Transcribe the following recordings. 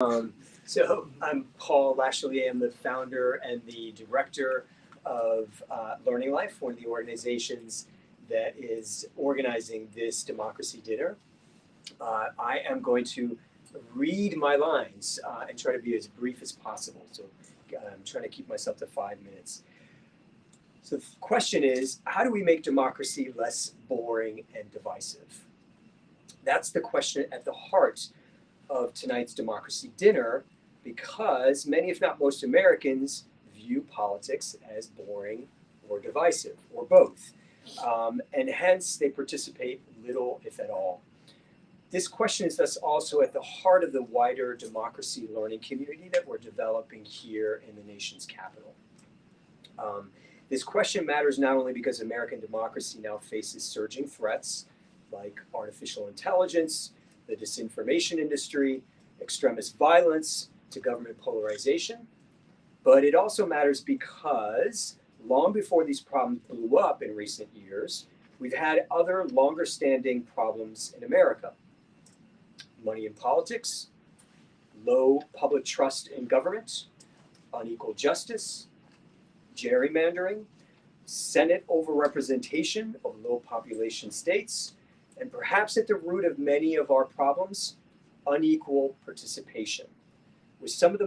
So I'm Paul Lashelier. I'm the founder and the director of Learning Life, one of the organizations that is organizing this democracy dinner. I am going to read my lines and try to be as brief as possible. So I'm trying to keep myself to 5 minutes. So the question is, how do we make democracy less boring and divisive? That's the question at the heart of tonight's democracy dinner, because many, if not most, Americans view politics as boring or divisive, or both. And hence they participate little, if at all. This question is thus also at the heart of the wider democracy learning community that we're developing here in the nation's capital. This question matters not only because American democracy now faces surging threats like artificial intelligence, the disinformation industry, extremist violence, to government polarization, but it also matters because long before these problems blew up in recent years, we've had other longer standing problems in America. Money in politics, low public trust in government, unequal justice, gerrymandering, Senate overrepresentation of low population states, and perhaps at the root of many of our problems, unequal participation. With some of the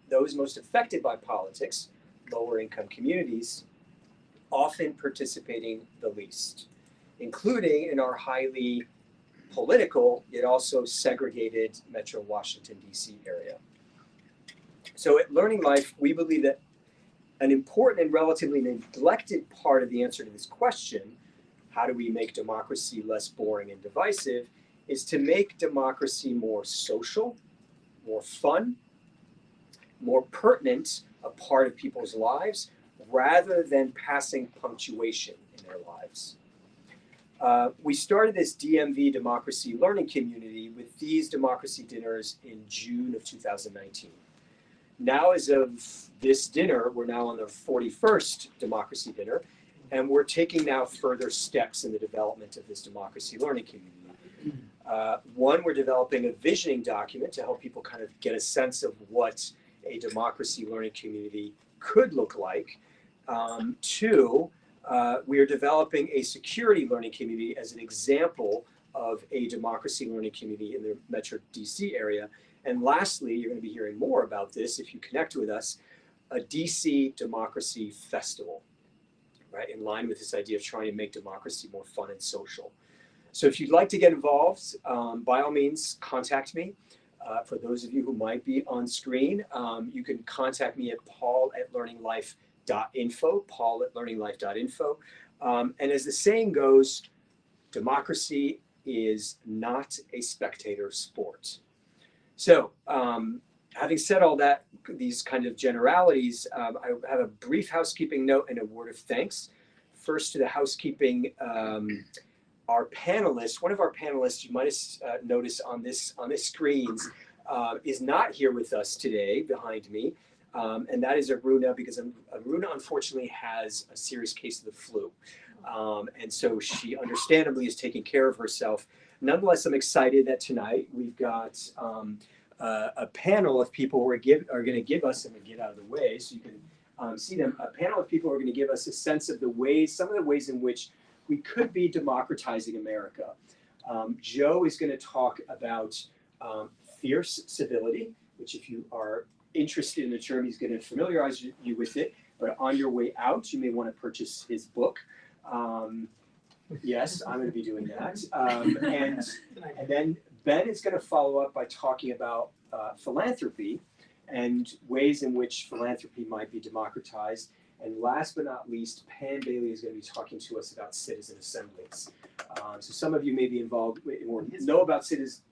those most affected by politics, lower income communities, often participating the least, including in our highly political, yet also segregated Metro Washington, D.C. area. So at Learning Life, we believe that an important and relatively neglected part of the answer to this question, how do we make democracy less boring and divisive, is to make democracy more social, more fun, more pertinent, a part of people's lives, rather than passing punctuation in their lives. We started this DMV democracy learning community with these democracy dinners in June of 2019. Now, as of this dinner, we're now on the 41st democracy dinner, and we're taking now further steps in the development of this democracy learning community. One, we're developing a visioning document to help people kind of get a sense of what a democracy learning community could look like. Two, we are developing a security learning community as an example of a democracy learning community in the Metro DC area. And lastly, you're going to be hearing more about this if you connect with us, a DC Democracy Festival, right? In line with this idea of trying to make democracy more fun and social. So if you'd like to get involved, by all means, contact me. For those of you who might be on screen, you can contact me at paul@learninglife.info, paul@learninglife.info. And as the saying goes, democracy is not a spectator sport. So having said all that, these kind of generalities, I have a brief housekeeping note and a word of thanks. First to the housekeeping, our panelists, one of our panelists, you might have noticed on this screens, is not here with us today behind me, and that is Aruna, because Aruna unfortunately has a serious case of the flu, and so she understandably is taking care of herself. Nonetheless, I'm excited that tonight we've got a panel of people who are going to give us, and get out of the way so you can see them, a panel of people who are going to give us a sense of some of the ways in which we could be democratizing America. Joe is going to talk about fierce civility, which if you are interested in the term, he's going to familiarize you with it. But on your way out, you may want to purchase his book. Yes, I'm going to be doing that. And then Ben is going to follow up by talking about philanthropy and ways in which philanthropy might be democratized. And last but not least, Pam Bailey is going to be talking to us about citizen assemblies. So some of you may be involved or know about citizen.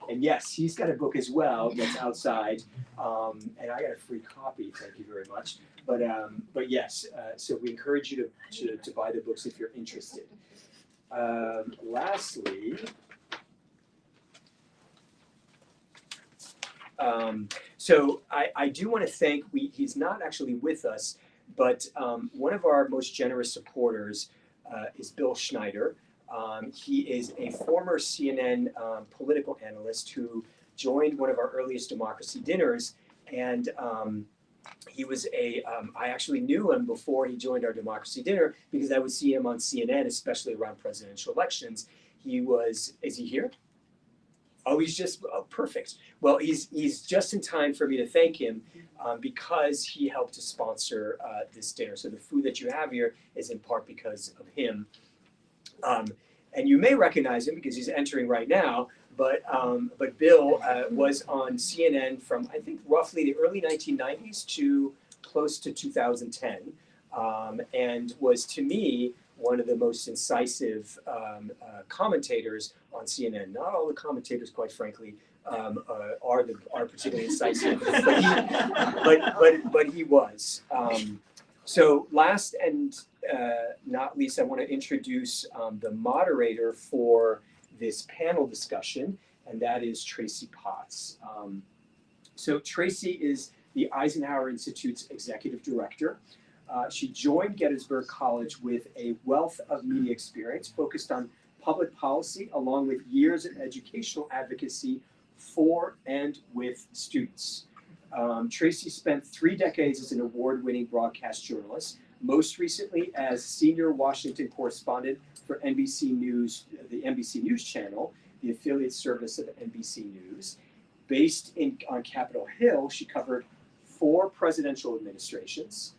And yes, he's got a book as well that's outside. And I got a free copy, thank you very much. But yes, so we encourage you to buy the books if you're interested. Lastly, so I do want to thank, he's not actually with us, but one of our most generous supporters is Bill Schneider. He is a former CNN political analyst who joined one of our earliest democracy dinners, and he was I actually knew him before he joined our democracy dinner because I would see him on CNN, especially around presidential elections. Is he here? Oh, perfect. Well, he's just in time for me to thank him because he helped to sponsor this dinner. So the food that you have here is in part because of him. And you may recognize him because he's entering right now. But Bill was on CNN from, I think, roughly the early 1990s to close to 2010, and was, to me, one of the most incisive commentators on CNN. Not all the commentators, quite frankly, are particularly incisive, but he was. So last and not least, I want to introduce the moderator for this panel discussion, and that is Tracie Potts. So Tracie is the Eisenhower Institute's executive director. She joined Gettysburg College with a wealth of media experience focused on public policy, along with years of educational advocacy for and with students. Tracie spent 3 decades as an award-winning broadcast journalist, most recently as senior Washington correspondent for NBC News, the NBC News channel, the affiliate service of NBC News. Based on Capitol Hill, she covered 4 presidential administrations,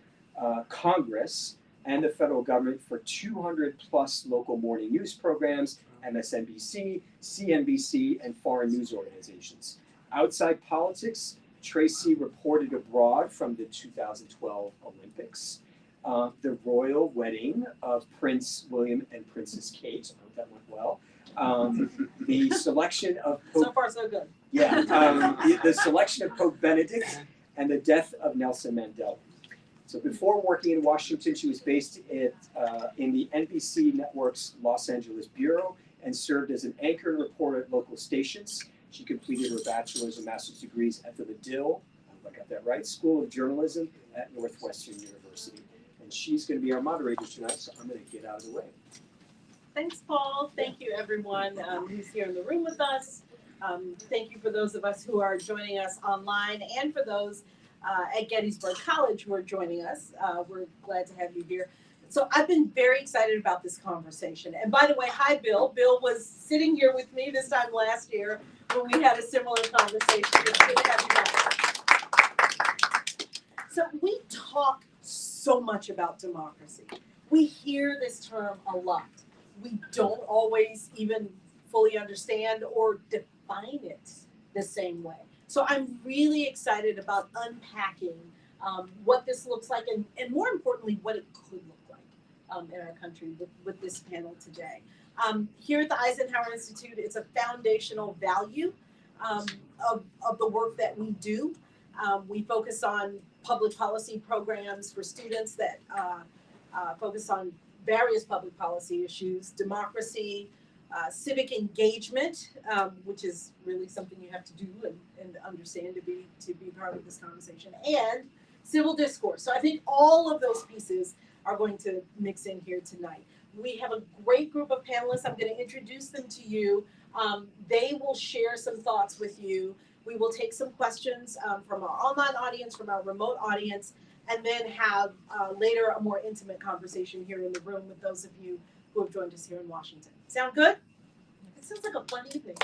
Congress, and the federal government for 200+ local morning news programs, MSNBC, CNBC, and foreign news organizations. Outside politics, Tracie reported abroad from the 2012 Olympics, the royal wedding of Prince William and Princess Kate. I hope that went well. The selection of Pope, so far so good. Yeah, the selection of Pope Benedict and the death of Nelson Mandela. So before working in Washington, she was based in the NBC Network's Los Angeles bureau and served as an anchor and reporter at local stations. She completed her bachelor's and master's degrees at the Medill, I hope I got that right, School of Journalism at Northwestern University. And she's going to be our moderator tonight, so I'm going to get out of the way. Thanks, Paul. Thank you, everyone who's here in the room with us. Thank you for those of us who are joining us online and for those at Gettysburg College who are joining us. We're glad to have you here. So I've been very excited about this conversation. And by the way, hi, Bill. Bill was sitting here with me this time last year when we had a similar conversation. It's good to have you back. So we talk so much about democracy. We hear this term a lot. We don't always even fully understand or define it the same way. So I'm really excited about unpacking what this looks like and more importantly, what it could look like in our country with this panel today. Here at the Eisenhower Institute, it's a foundational value of the work that we do. We focus on public policy programs for students that focus on various public policy issues, democracy, civic engagement, which is really something you have to do and understand to be part of this conversation, and civil discourse. So I think all of those pieces are going to mix in here tonight. We have a great group of panelists. I'm going to introduce them to you. They will share some thoughts with you. We will take some questions from our online audience, from our remote audience, and then have later a more intimate conversation here in the room with those of you who have joined us here in Washington. Sound good? It sounds like a fun evening.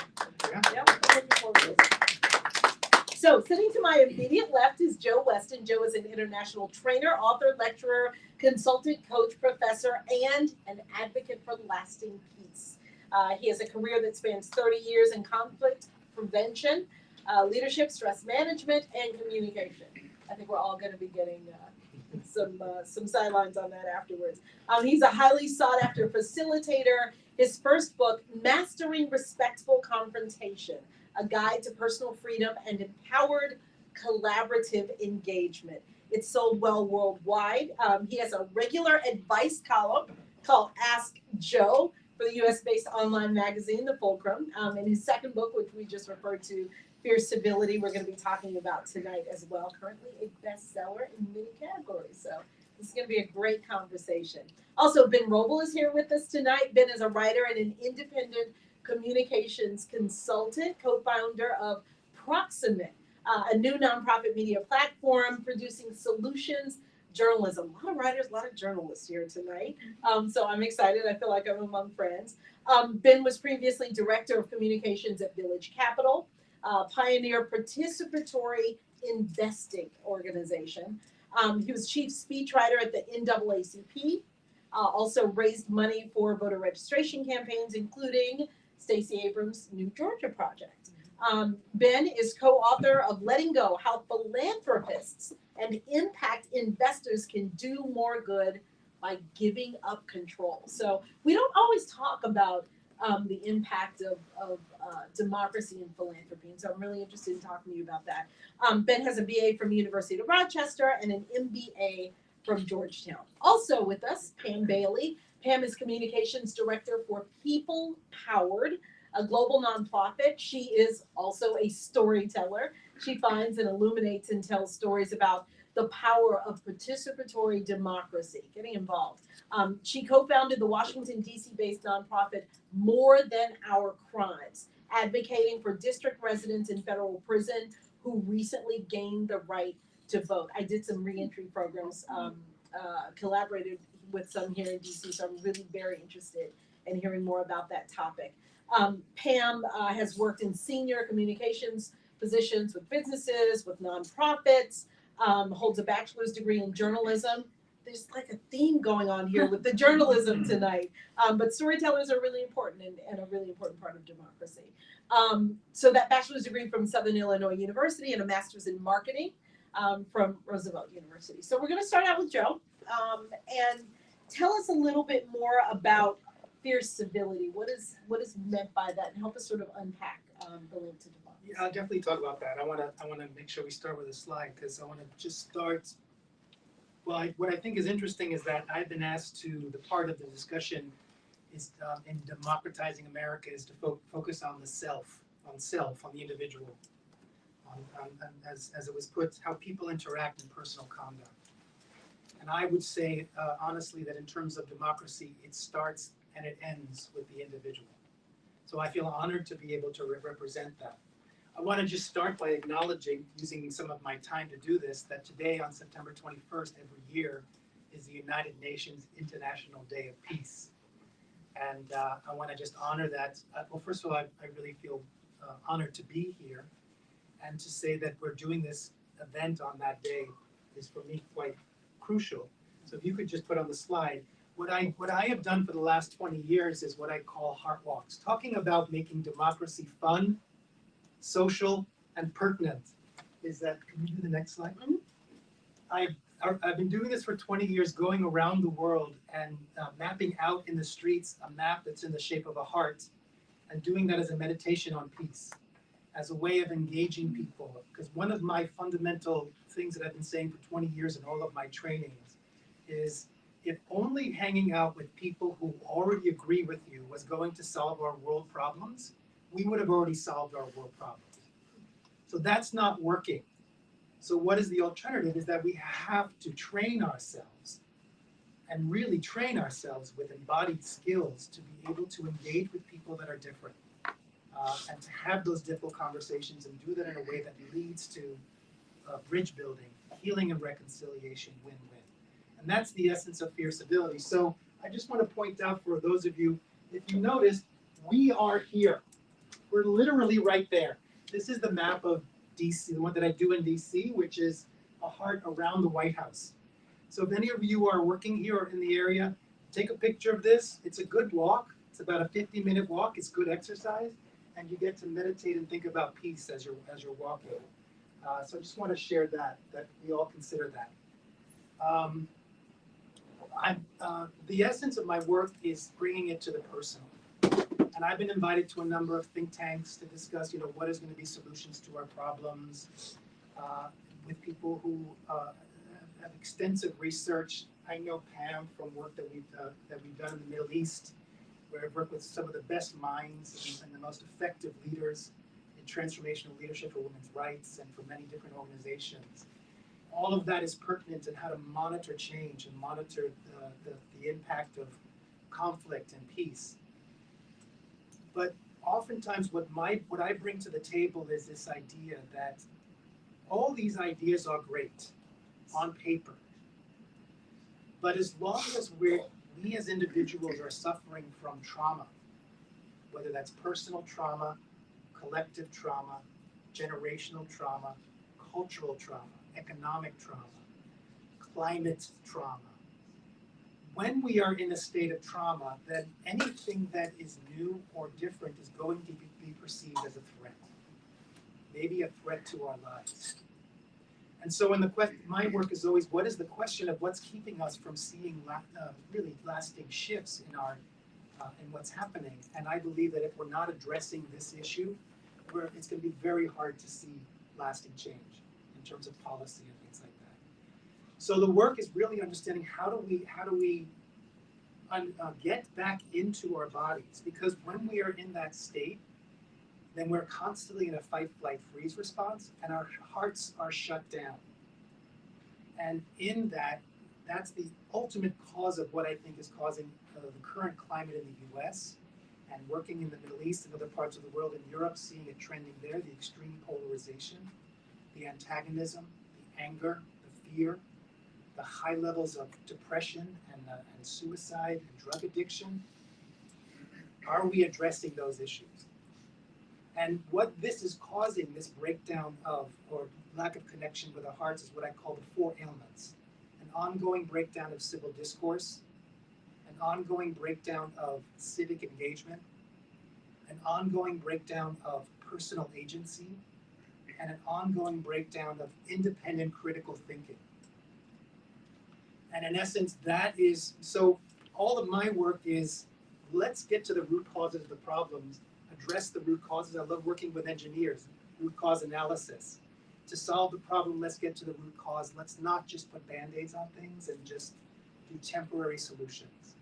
Yeah. Yep, I'm looking forward to it. So sitting to my immediate left is Joe Weston. Joe is an international trainer, author, lecturer, consultant, coach, professor, and an advocate for lasting peace. He has a career that spans 30 years in conflict prevention, leadership, stress management, and communication. I think we're all going to be getting some sidelines on that afterwards. He's a highly sought after facilitator. His first book, Mastering Respectful Confrontation, A Guide to Personal Freedom and Empowered Collaborative Engagement. It's sold well worldwide. He has a regular advice column called Ask Joe for the US-based online magazine, The Fulcrum. And his second book, which we just referred to, Fierce Civility, we're going to be talking about tonight as well. Currently a bestseller in many categories. So this is going to be a great conversation. Also, Ben Wrobel is here with us tonight. Ben is a writer and an independent communications consultant, co-founder of Proximate, a new nonprofit media platform producing solutions journalism. A lot of writers, a lot of journalists here tonight. So I'm excited. I feel like I'm among friends. Ben was previously director of communications at Village Capital, pioneer participatory investing organization. He was chief speechwriter at the NAACP. Also raised money for voter registration campaigns, including Stacey Abrams' New Georgia Project. Ben is co-author of Letting Go, How Philanthropists and Impact Investors Can Do More Good by Giving Up Control. So we don't always talk about the impact of democracy and philanthropy, and so I'm really interested in talking to you about that. Ben has a BA from the University of Rochester and an MBA from Georgetown. Also with us, Pam Bailey. Pam is communications director for People Powered, a global nonprofit. She is also a storyteller. She finds and illuminates and tells stories about the power of participatory democracy, getting involved. She co-founded the Washington, D.C.-based nonprofit More Than Our Crimes, advocating for district residents in federal prison who recently gained the right to vote. I did some reentry programs, collaborated with some here in D.C., so I'm really very interested in hearing more about that topic. Pam has worked in senior communications positions with businesses, with nonprofits, holds a bachelor's degree in journalism. There's like a theme going on here with the journalism tonight. But storytellers are really important and a really important part of democracy. So that bachelor's degree from Southern Illinois University and a master's in marketing from Roosevelt University. So we're going to start out with Joe and tell us a little bit more about fierce civility. What is meant by that, and help us sort of unpack the link to democracy. Yeah, I'll definitely talk about that. I want to make sure we start with a slide because I want to just start. Well, what I think is interesting is that I've been asked to, the part of the discussion is in Democratizing America is to focus on the self, on the individual, as it was put, how people interact in personal conduct. And I would say, honestly, that in terms of democracy, it starts and it ends with the individual. So I feel honored to be able to represent that. I want to just start by acknowledging, using some of my time to do this, that today on September 21st every year is the United Nations International Day of Peace. And I want to just honor that. Well, first of all, I really feel honored to be here, and to say that we're doing this event on that day is for me quite crucial. So if you could just put on the slide, what I have done for the last 20 years is what I call heart walks, talking about making democracy fun, social, and pertinent. Is that, can you do the next slide? Mm-hmm. I've been doing this for 20 years, going around the world and mapping out in the streets a map that's in the shape of a heart, and doing that as a meditation on peace, as a way of engaging people. Because one of my fundamental things that I've been saying for 20 years in all of my trainings is, if only hanging out with people who already agree with you was going to solve our world problems, we would have already solved our world problems. So that's not working. So what is the alternative is that we have to train ourselves and really train ourselves with embodied skills to be able to engage with people that are different and to have those difficult conversations and do that in a way that leads to bridge building, healing and reconciliation, win-win. And that's the essence of fierce civility. So I just want to point out for those of you, if you noticed, we are here. We're literally right there. This is the map of DC, the one that I do in DC, which is a heart around the White House. So if any of you are working here or in the area, take a picture of this. It's a good walk. It's about a 50-minute walk. It's good exercise, and you get to meditate and think about peace as you're walking. So I just want to share that we all consider that. The essence of my work is bringing it to the personal. And I've been invited to a number of think tanks to discuss, what is going to be solutions to our problems with people who have extensive research. I know Pam from work that we've done in the Middle East, where I've worked with some of the best minds and the most effective leaders in transformational leadership for women's rights and for many different organizations. All of that is pertinent in how to monitor change and monitor the impact of conflict and peace. But oftentimes what I bring to the table is this idea that all these ideas are great on paper, but as long as we as individuals are suffering from trauma, whether that's personal trauma, collective trauma, generational trauma, cultural trauma, economic trauma, climate trauma. When we are in a state of trauma, then anything that is new or different is going to be perceived as a threat, maybe a threat to our lives. And so in my work is always, what is the question of what's keeping us from seeing really lasting shifts in in what's happening? And I believe that if we're not addressing this issue, it's going to be very hard to see lasting change in terms of policy and things like that. So the work is really understanding how do we get back into our bodies, because when we are in that state, then we're constantly in a fight, flight, freeze response, and our hearts are shut down. And in that, that's the ultimate cause of what I think is causing the current climate in the US, and working in the Middle East and other parts of the world, in Europe, seeing it trending there, the extreme polarization, the antagonism, the anger, the fear, the high levels of depression and suicide and drug addiction. Are we addressing those issues? And what this is causing, this breakdown of, or lack of connection with our hearts, is what I call the four ailments. An ongoing breakdown of civil discourse, an ongoing breakdown of civic engagement, an ongoing breakdown of personal agency, and an ongoing breakdown of independent critical thinking. And in essence, that is, so all of my work is, let's get to the root causes of the problems, address the root causes. I love working with engineers, root cause analysis. To solve the problem, let's get to the root cause. Let's not just put Band-Aids on things and just do temporary solutions.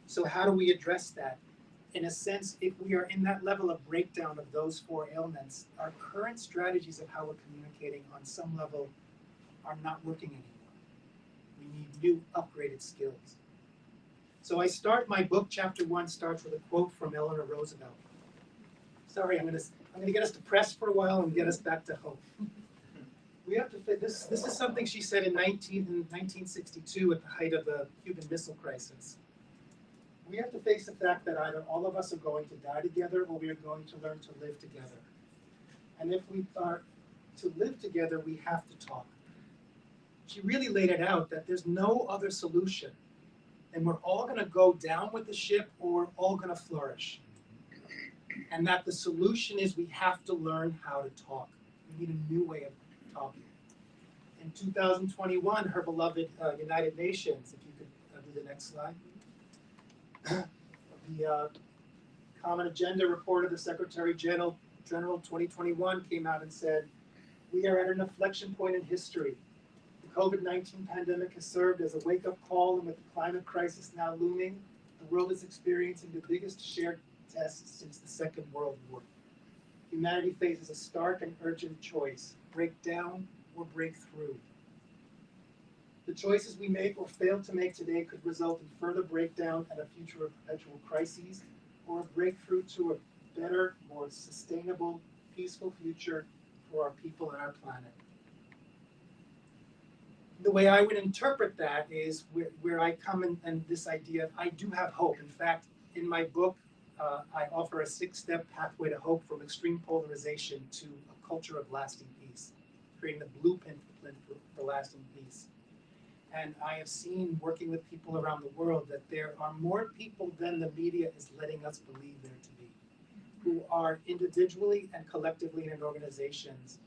So how do we address that? In a sense, if we are in that level of breakdown of those four ailments, our current strategies of how we're communicating on some level are not working anymore. We need new upgraded skills. So I start my book, chapter 1 starts with a quote from Eleanor Roosevelt. Sorry, I'm gonna get us depressed for a while and get us back to hope. We have to this is something she said in 1962 at the height of the Cuban Missile Crisis. We have to face the fact that either all of us are going to die together or we are going to learn to live together. And if we are to live together, we have to talk. She really laid it out that there's no other solution. And we're all going to go down with the ship, or we're all going to flourish. And that the solution is we have to learn how to talk. We need a new way of talking. In 2021, her beloved United Nations, if you could do the next slide, the Common Agenda report of the Secretary General 2021 came out and said, we are at an inflection point in history. The COVID-19 pandemic has served as a wake-up call, and with the climate crisis now looming, the world is experiencing the biggest shared test since the Second World War. Humanity faces a stark and urgent choice: break down or break through. The choices we make or fail to make today could result in further breakdown and a future of perpetual crises, or a breakthrough to a better, more sustainable, peaceful future for our people and our planet. The way I would interpret that is where I come in, and this idea of I do have hope. In fact, in my book, I offer a 6-step pathway to hope, from extreme polarization to a culture of lasting peace, creating a blueprint for lasting peace. And I have seen, working with people around the world, that there are more people than the media is letting us believe there to be, who are individually and collectively in organizations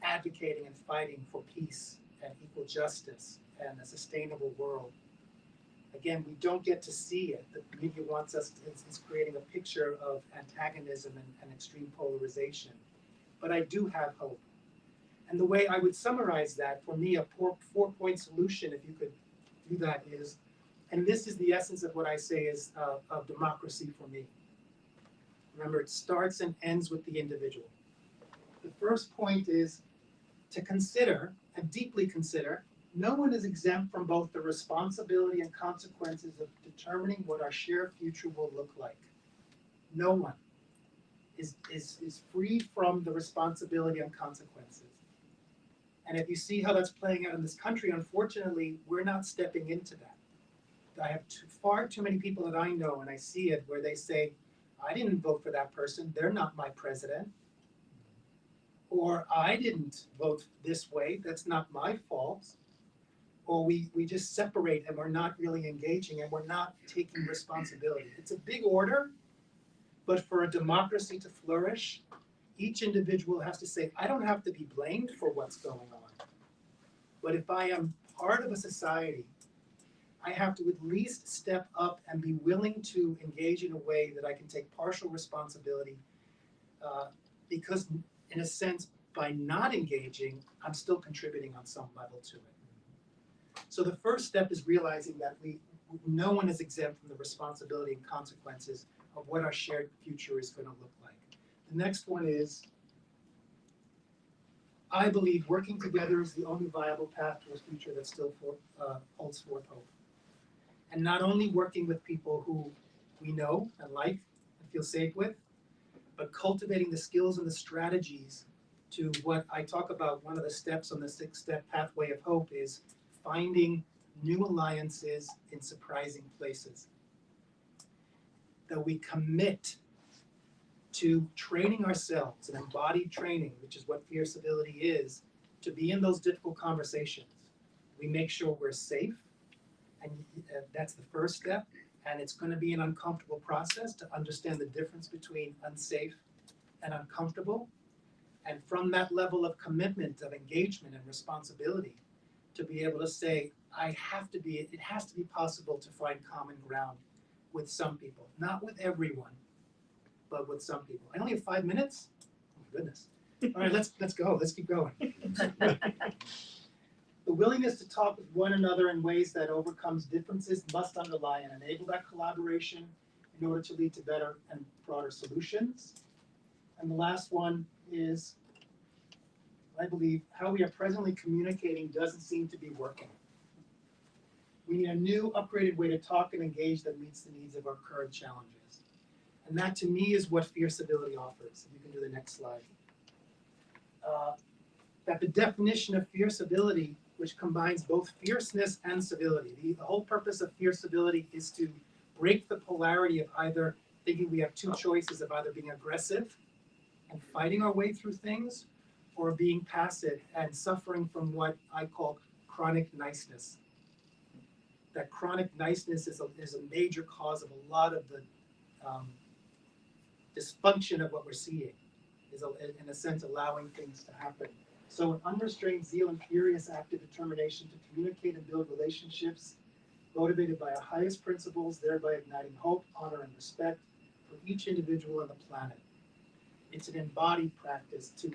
advocating and fighting for peace and equal justice and a sustainable world. Again, we don't get to see it. The media wants us to, it's creating a picture of antagonism and extreme polarization. But I do have hope. And the way I would summarize that, for me, a four-point solution, if you could do that, is, and this is the essence of what I say is of democracy for me. Remember, it starts and ends with the individual. The first point is to consider, and deeply consider, no one is exempt from both the responsibility and consequences of determining what our shared future will look like. No one. is free from the responsibility and consequences. And if you see how that's playing out in this country, unfortunately, we're not stepping into that. I have far too many people that I know, and I see it, where they say, I didn't vote for that person, they're not my president. Or I didn't vote this way, that's not my fault. Or we just separate and we're not really engaging and we're not taking responsibility. It's a big order, but for a democracy to flourish, each individual has to say, I don't have to be blamed for what's going on. But if I am part of a society, I have to at least step up and be willing to engage in a way that I can take partial responsibility, because in a sense, by not engaging, I'm still contributing on some level to it. So the first step is realizing that no one is exempt from the responsibility and consequences of what our shared future is going to look like. The next one is, I believe working together is the only viable path to a future that still holds forth hope. And not only working with people who we know and like and feel safe with, but cultivating the skills and the strategies to what I talk about. One of the steps on the 6-step pathway of hope is finding new alliances in surprising places. That we commit to training ourselves, and embodied training, which is what Fear Civility is, to be in those difficult conversations. We make sure we're safe, and that's the first step. And it's going to be an uncomfortable process to understand the difference between unsafe and uncomfortable. And from that level of commitment, of engagement and responsibility, to be able to say, it has to be possible to find common ground with some people, not with everyone, but with some people. I only have 5 minutes? Oh my goodness. All right, let's go, let's keep going. The willingness to talk with one another in ways that overcomes differences must underlie and enable that collaboration in order to lead to better and broader solutions. And the last one is, I believe, how we are presently communicating doesn't seem to be working. We need a new, upgraded way to talk and engage that meets the needs of our current challenges. And that, to me, is what Fear Civility offers. If you can do the next slide. That the definition of Fear Civility, which combines both fierceness and civility. The whole purpose of Fear Civility is to break the polarity of either thinking we have two choices of either being aggressive and fighting our way through things, or being passive and suffering from what I call chronic niceness. That chronic niceness is a major cause of a lot of the dysfunction of what we're seeing, is in a sense allowing things to happen. So an unrestrained zeal and furious active determination to communicate and build relationships motivated by our highest principles, thereby igniting hope, honor, and respect for each individual on the planet. It's an embodied practice to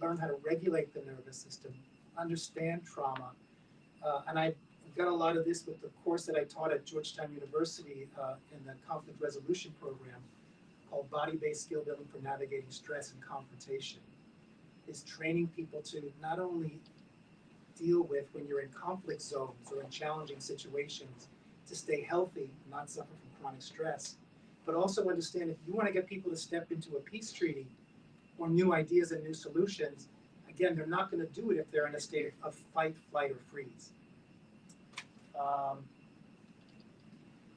learn how to regulate the nervous system, understand trauma. And I've got a lot of this with the course that I taught at Georgetown University in the conflict resolution program called Body-Based Skill Building for Navigating Stress and Confrontation. Is training people to not only deal with when you're in conflict zones or in challenging situations, to stay healthy, not suffer from chronic stress, but also understand if you want to get people to step into a peace treaty or new ideas and new solutions, again, they're not going to do it if they're in a state of fight, flight, or freeze.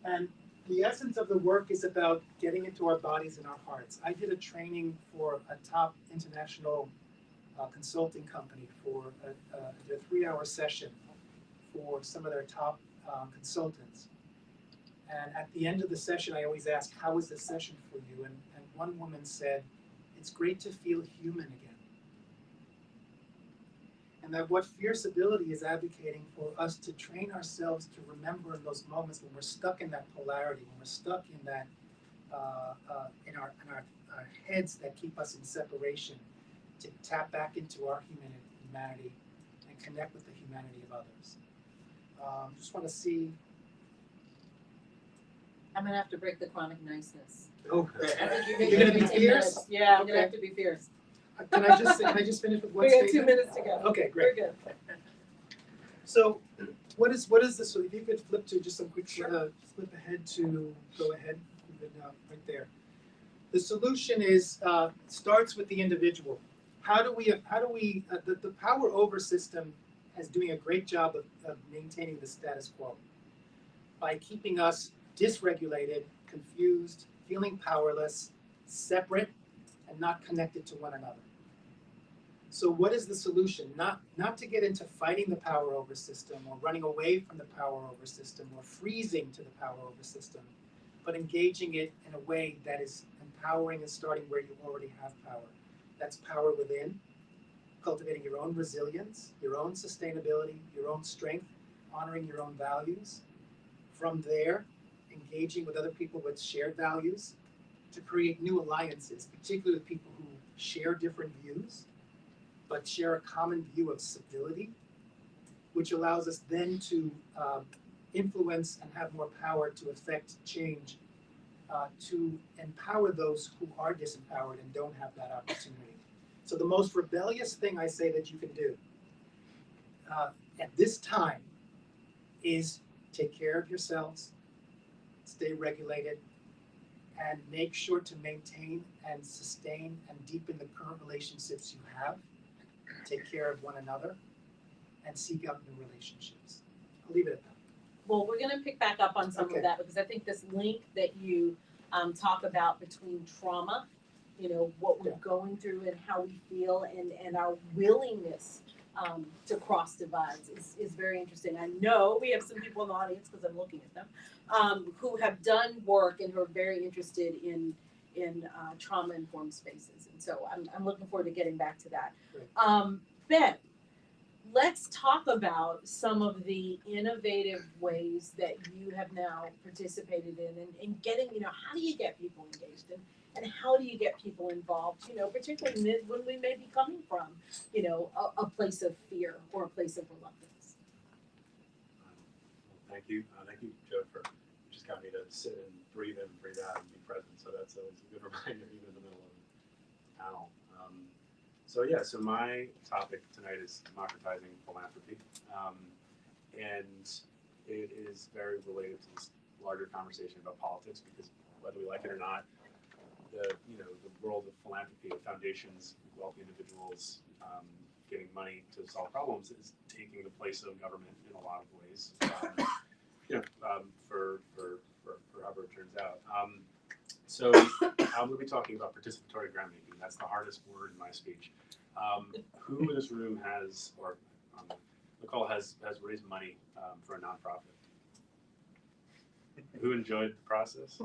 And the essence of the work is about getting into our bodies and our hearts. I did a training for a top international consulting company for a 3-hour session for some of their top consultants. And at the end of the session, I always ask, how was this session for you? And one woman said, it's great to feel human again. And that what Fear Civility is advocating for us to train ourselves to remember in those moments when we're stuck in that polarity, when we're stuck in that, in our heads that keep us in separation, to tap back into our humanity and connect with the humanity of others. Just want to see. I'm gonna have to break the chronic niceness. Oh, I think you're gonna be fierce? Yeah, I'm gonna have to be fierce. Can I just finish with one we got statement? 2 minutes to go. Okay, great. We're good. So, what is this? So if you could flip to just some quick flip ahead to go ahead, right there. The solution is starts with the individual. The power over system is doing a great job of maintaining the status quo by keeping us dysregulated, confused, feeling powerless, separate, and not connected to one another. So what is the solution? Not to get into fighting the power over system or running away from the power over system or freezing to the power over system, but engaging it in a way that is empowering and starting where you already have power. That's power within, cultivating your own resilience, your own sustainability, your own strength, honoring your own values. From there, engaging with other people with shared values to create new alliances, particularly with people who share different views, but share a common view of civility, which allows us then to influence and have more power to affect change, to empower those who are disempowered and don't have that opportunity. So the most rebellious thing I say that you can do at this time is take care of yourselves, stay regulated, and make sure to maintain and sustain and deepen the current relationships you have. Take care of one another and seek out new relationships. I'll leave it at that. Well, we're gonna pick back up on some Okay. of that because I think this link that you talk about between trauma, you know, what we're going through and how we feel and our willingness to cross divides is very interesting. I know we have some people in the audience, because I'm looking at them, who have done work and who are very interested in trauma-informed spaces. And so I'm looking forward to getting back to that. Great. Ben, let's talk about some of the innovative ways that you have now participated in getting, you know, how do you get people engaged and how do you get people involved, you know, particularly when we may be coming from, you know, a place of fear or a place of reluctance. Thank you, Joe, for just got me to sit and breathe in, breathe out, and be present. So that's always a good reminder, even in the middle of the panel. So my topic tonight is democratizing philanthropy, and it is very related to this larger conversation about politics, because whether we like it or not, the world of philanthropy, foundations, wealthy individuals getting money to solve problems is taking the place of government in a lot of ways. For however it turns out. So I'm going to be talking about participatory grant making. That's the hardest word in my speech. Who in this room has, or the call has raised money for a nonprofit? Who enjoyed the process?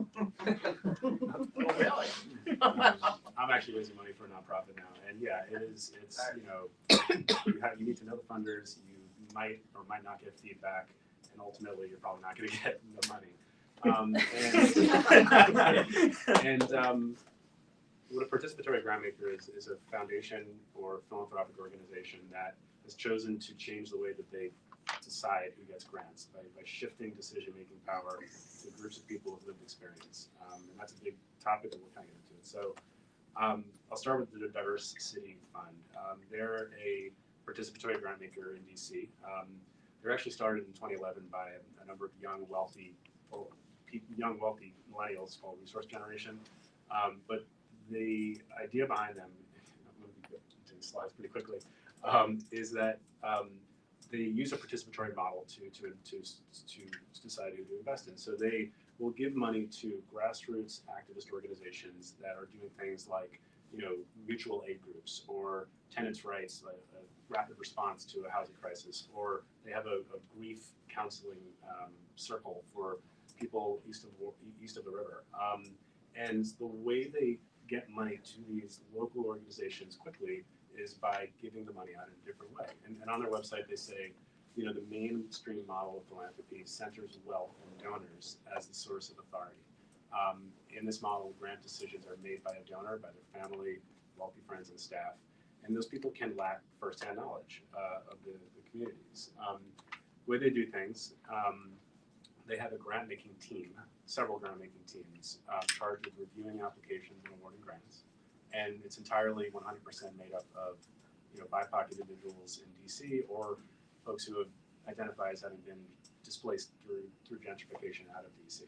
Really? I'm actually raising money for a nonprofit now, and yeah, it's you need to know the funders. You might or might not get feedback, and ultimately you're probably not going to get the money. What a participatory grant maker is a foundation or philanthropic organization that has chosen to change the way that they decide who gets grants by shifting decision-making power to groups of people with lived experience. And that's a big topic that we'll kind of get into it. So I'll start with the Diverse City Fund. They're a participatory grant maker in DC. They're actually started in 2011 by a number of young, wealthy millennials called Resource Generation. But the idea behind them, I'm going to be doing slides pretty quickly, is that they use a participatory model to decide who to invest in. So they will give money to grassroots activist organizations that are doing things like, mutual aid groups or tenants' rights, like a rapid response to a housing crisis, or they have a grief counseling circle for people east of the river. And the way they get money to these local organizations quickly is by giving the money out in a different way. And on their website, they say, the mainstream model of philanthropy centers wealth and donors as the source of authority. In this model, grant decisions are made by a donor, by their family, wealthy friends, and staff. And those people can lack firsthand knowledge of the communities. The way they do things, they have a grant-making team, several grant-making teams, charged with reviewing applications and awarding grants. And it's entirely 100% made up of, BIPOC individuals in DC or folks who have identified as having been displaced through gentrification out of DC.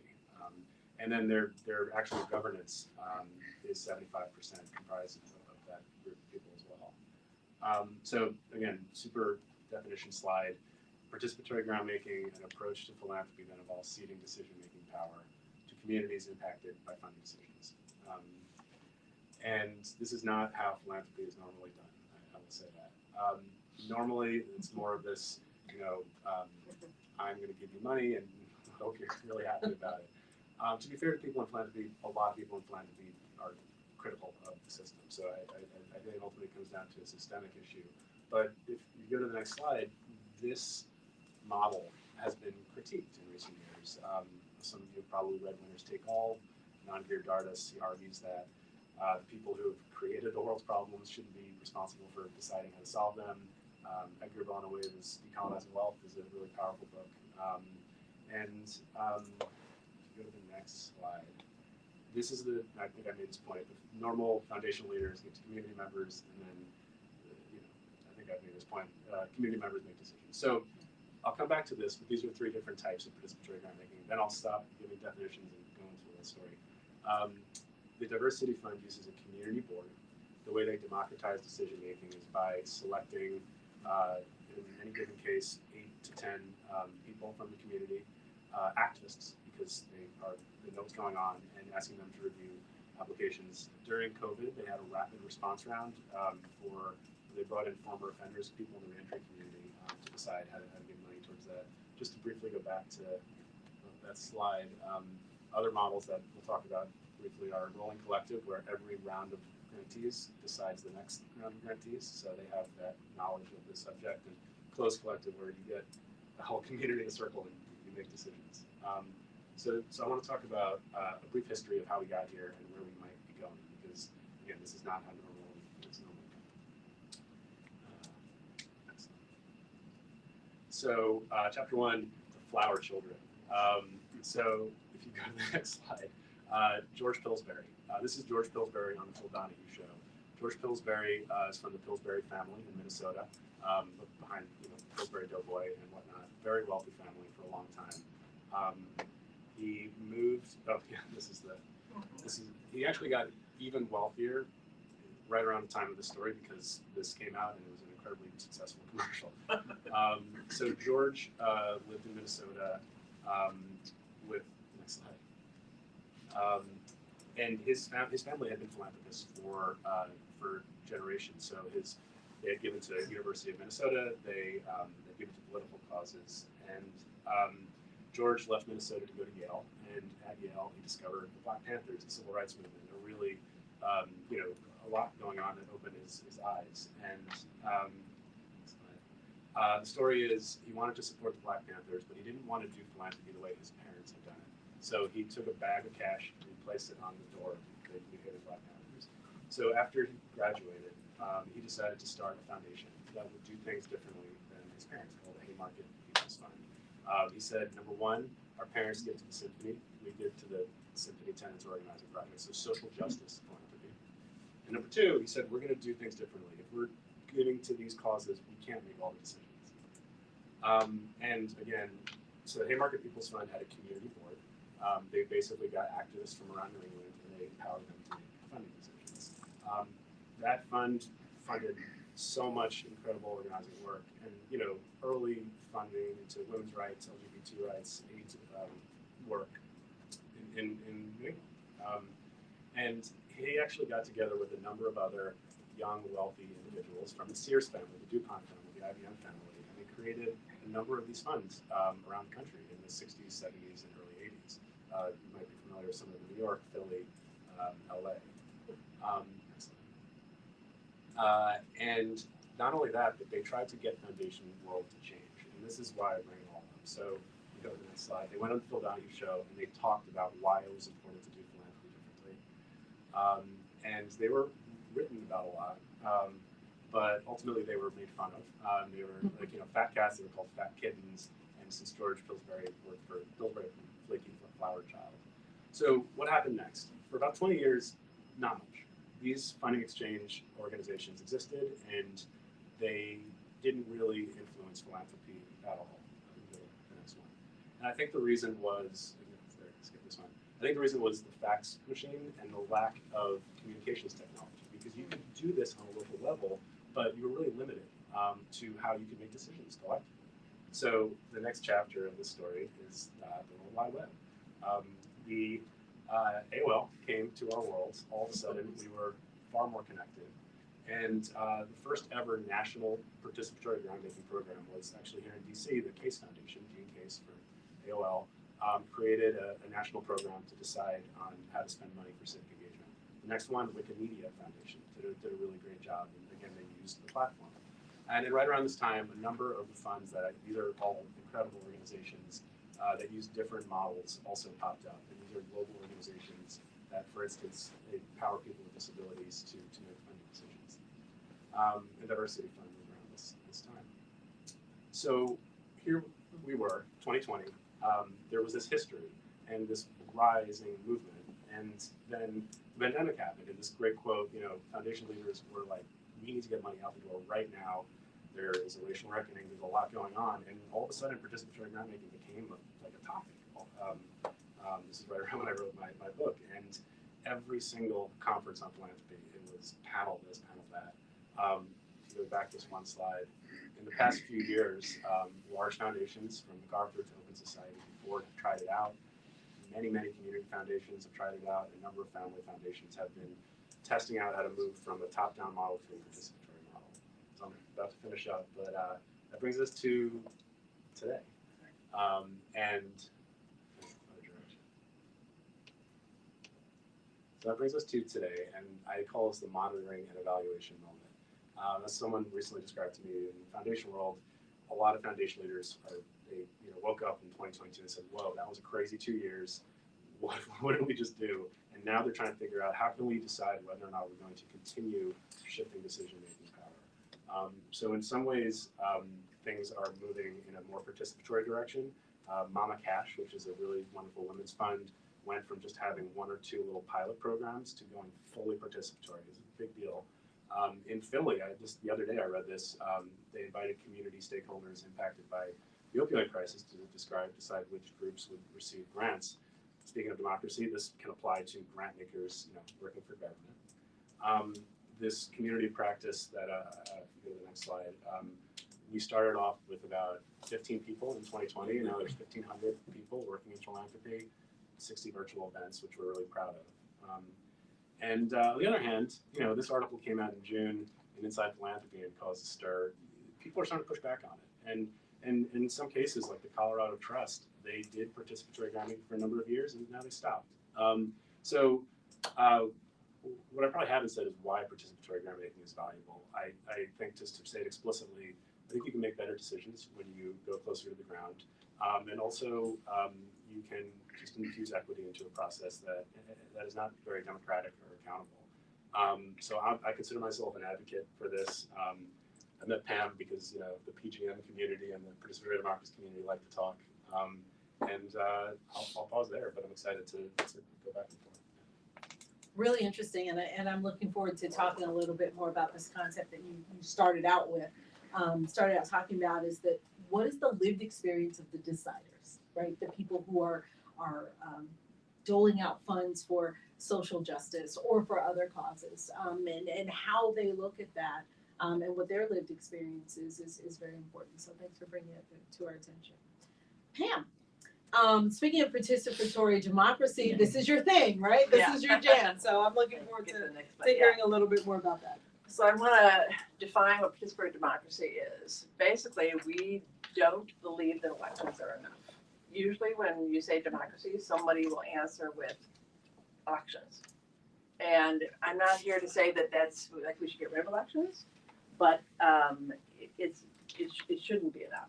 And then their actual governance is 75% comprised of that group of people as well. So again, super definition slide. Participatory groundmaking, an approach to philanthropy that involves ceding decision-making power to communities impacted by funding decisions. And this is not how philanthropy is normally done, I will say that. Normally, it's more of this, I'm going to give you money and hope you're really happy about it. To be fair to people in philanthropy, a lot of people in philanthropy are critical of the system. So I think ultimately it comes down to a systemic issue. But if you go to the next slide, this model has been critiqued in recent years. Some of you have probably read Winners Take All. Nangir Dardis, he argues that the people who have created the world's problems shouldn't be responsible for deciding how to solve them. Edgar Bonaway's Decolonizing Wealth is a really powerful book. If you go to the next slide, this is I think I made this point, the normal foundational leaders get to community members, and then, I think I've made this point, community members make decisions. So I'll come back to this, but these are 3 different types of participatory groundmaking. Then I'll stop giving definitions and go into the story. The Diversity Fund uses a community board. The way they democratize decision-making is by selecting, in any given case, 8 to 10 people from the community, activists, because they know what's going on, and asking them to review applications. During COVID, they had a rapid response round they brought in former offenders, people in the reentry community, to decide how to give money towards that. Just to briefly go back to that slide, other models that we'll talk about briefly are rolling collective, where every round of grantees decides the next round of grantees, so they have that knowledge of the subject, and closed collective, where you get the whole community in a circle and you make decisions. So I want to talk about a brief history of how we got here and where we might be going, because again, this is not how it's normally done. So chapter 1, the flower children. So if you go to the next slide, George Pillsbury. This is George Pillsbury on the Phil Donahue show. George Pillsbury is from the Pillsbury family in Minnesota, behind Pillsbury Doughboy and whatnot. Very wealthy family for a long time. He moved. Oh yeah, he actually got even wealthier right around the time of the story, because this came out and it was an incredibly successful commercial. So George lived in Minnesota with, next slide. And his family had been philanthropists for generations. So they had given to the University of Minnesota, they given to political causes, and George left Minnesota to go to Yale, and at Yale he discovered the Black Panthers, the civil rights movement, a really, a lot going on that opened his eyes. And the story is he wanted to support the Black Panthers, but he didn't want to do philanthropy the way his parents had done it. So he took a bag of cash and placed it on the door of the educated Black Panthers. So after he graduated, he decided to start a foundation that would do things differently than his parents, called the Haymarket People's Fund. He said, number 1, our parents give to the symphony, we give to the symphony tenants organizing projects, so social justice philanthropy. And number 2, he said, we're going to do things differently. If we're giving to these causes, we can't make all the decisions. And again, so the Haymarket People's Fund had a community board. They basically got activists from around New England, and they empowered them to make funding decisions. That fund funded so much incredible organizing work, and early funding into women's rights, LGBT rights, AIDS work in New England. And he actually got together with a number of other young, wealthy individuals from the Sears family, the DuPont family, the IBM family, and they created a number of these funds around the country in the 60s, 70s, and early 80s. You might be familiar with some of them in New York, Philly, LA. And not only that, but they tried to get foundation world to change. And this is why I bring it all up. So you go to the next slide. They went on the Phil Donahue show and they talked about why it was important to do philanthropy differently. And they were written about a lot. But ultimately they were made fun of. They were like, fat cats, they were called fat kittens. And since George Pillsbury worked for Pillsbury Flaky Flower Child. So what happened next? For about 20 years, not much. These funding exchange organizations existed, and they didn't really influence philanthropy at all. The next one. And I think the reason was, skip this one. I think the reason was the fax machine and the lack of communications technology, because you could do this on a local level, but you were really limited to how you could make decisions collectively. So the next chapter of this story is the World Wide Web. The AOL came to our worlds. All of a sudden, we were far more connected. And the first ever national participatory groundbreaking program was actually here in DC. The Case Foundation, Gene Case for AOL, created a national program to decide on how to spend money for civic engagement. The next one, Wikimedia Foundation, did a really great job. And again, they used the platform. And then right around this time, a number of the funds that these are all incredible organizations that use different models also popped up. And these are global organizations that, for instance, they empower people with disabilities to make funding decisions. And Diversity Fund was around this time. So here we were, 2020. There was this history and this rising movement. And then the pandemic happened, and this great quote, foundation leaders were like, we need to get money out the door right now. There is a racial reckoning, there's a lot going on, and all of a sudden participatory grantmaking became like a topic. This is right around when I wrote my book, and every single conference on philanthropy, it was panel this, panel that. If you go back this one slide, in the past few years, large foundations from MacArthur to Open Society before have tried it out. Many community foundations have tried it out. A number of family foundations have been testing out how to move from a top-down model to a participatory model. So I'm about to finish up, but that brings us to today. So that brings us to today, and I call this the monitoring and evaluation moment. As someone recently described to me in the foundation world, a lot of foundation leaders woke up in 2022 and said, "Whoa, that was a crazy 2 years. What did we just do?" And now they're trying to figure out how can we decide whether or not we're going to continue shifting decision-making power. So in some ways, things are moving in a more participatory direction. Mama Cash, which is a really wonderful women's fund, went from just having 1 or 2 little pilot programs to going fully participatory. It's a big deal. In Philly, just the other day I read this, they invited community stakeholders impacted by the opioid crisis to decide which groups would receive grants. Speaking of democracy, this can apply to grant makers working for government. This community practice that, if you go to the next slide, we started off with about 15 people in 2020, and now there's 1,500 people working in philanthropy, 60 virtual events, which we're really proud of. And on the other hand, this article came out in June in Inside Philanthropy and caused a stir. People are starting to push back on it. And in some cases, like the Colorado Trust, they did participatory grantmaking for a number of years, and now they stopped. So what I probably haven't said is why participatory grantmaking is valuable. I think, just to say it explicitly, I think you can make better decisions when you go closer to the ground. And also, you can just infuse equity into a process that is not very democratic or accountable. So I consider myself an advocate for this. I met Pam because the PGM community and the participatory democracy community like to talk. I'll pause there, but I'm excited to go back and forth. Really interesting, and I'm looking forward to talking a little bit more about this concept that you started out with. Started out talking about is that what is the lived experience of the deciders, right? The people who are doling out funds for social justice or for other causes, and how they look at that, and what their lived experience is very important. So thanks for bringing it to our attention. Pam, speaking of participatory democracy, this is your thing, right? This is your jam. So I'm looking forward to hearing a little bit more about that. So I want to define what participatory democracy is. Basically, we don't believe that elections are enough. Usually when you say democracy, somebody will answer with elections. And I'm not here to say that that's like we should get rid of elections, but it shouldn't be enough.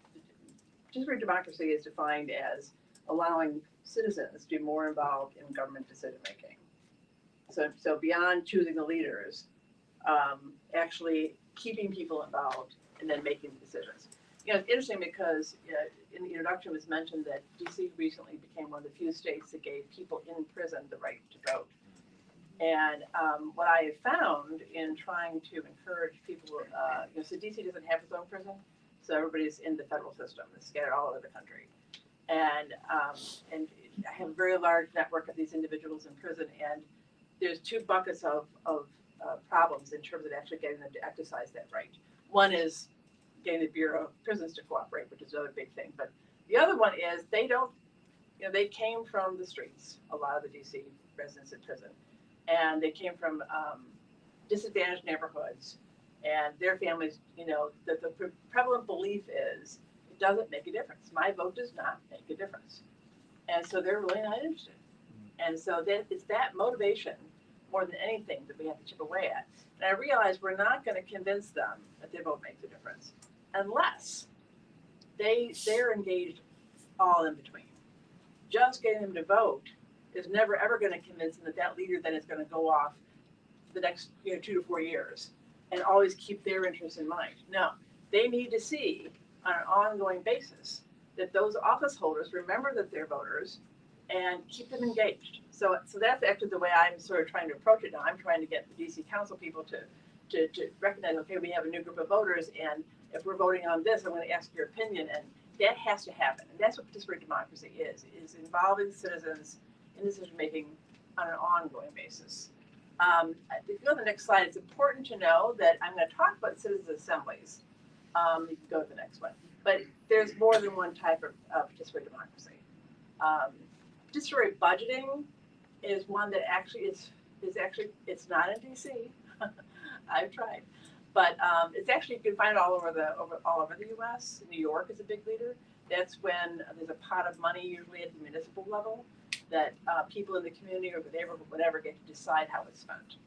Participatory democracy is defined as allowing citizens to be more involved in government decision making. So beyond choosing the leaders, actually keeping people involved and then making the decisions. It's interesting because in the introduction it was mentioned that DC recently became one of the few states that gave people in prison the right to vote. And what I have found in trying to encourage people, so DC doesn't have its own prison, so everybody's in the federal system. It's scattered all over the country. and I have a very large network of these individuals in prison, and there's two buckets of problems in terms of actually getting them to exercise that right. One is getting the Bureau of Prisons to cooperate, which is another big thing. But the other one is they don't, they came from the streets, a lot of the DC residents in prison, and they came from disadvantaged neighborhoods, and their families, the prevalent belief is it doesn't make a difference. My vote does not make a difference. And so they're really not interested. And so it's that motivation more than anything that we have to chip away at. And I realize we're not going to convince them that their vote makes a difference unless they're engaged all in between. Just getting them to vote is never ever going to convince them that leader then is going to go off the next 2 to 4 years and always keep their interests in mind. No, they need to see on an ongoing basis that those office holders remember that they're voters and keep them engaged. So that's actually the way I'm sort of trying to approach it now. I'm trying to get the DC Council people to recognize, okay, we have a new group of voters, and if we're voting on this, I'm going to ask your opinion, and that has to happen. And that's what participatory democracy is involving citizens in decision making on an ongoing basis. If you go to the next slide, it's important to know that I'm going to talk about citizens assemblies. You can go to the next one. But there's more than one type of participatory democracy. Participatory budgeting is one that actually it's not in DC. I've tried, but it's actually you can find it all over the U.S. New York is a big leader. That's when there's a pot of money, usually at the municipal level, that people in the community or the neighborhood, whatever, get to decide how it's spent.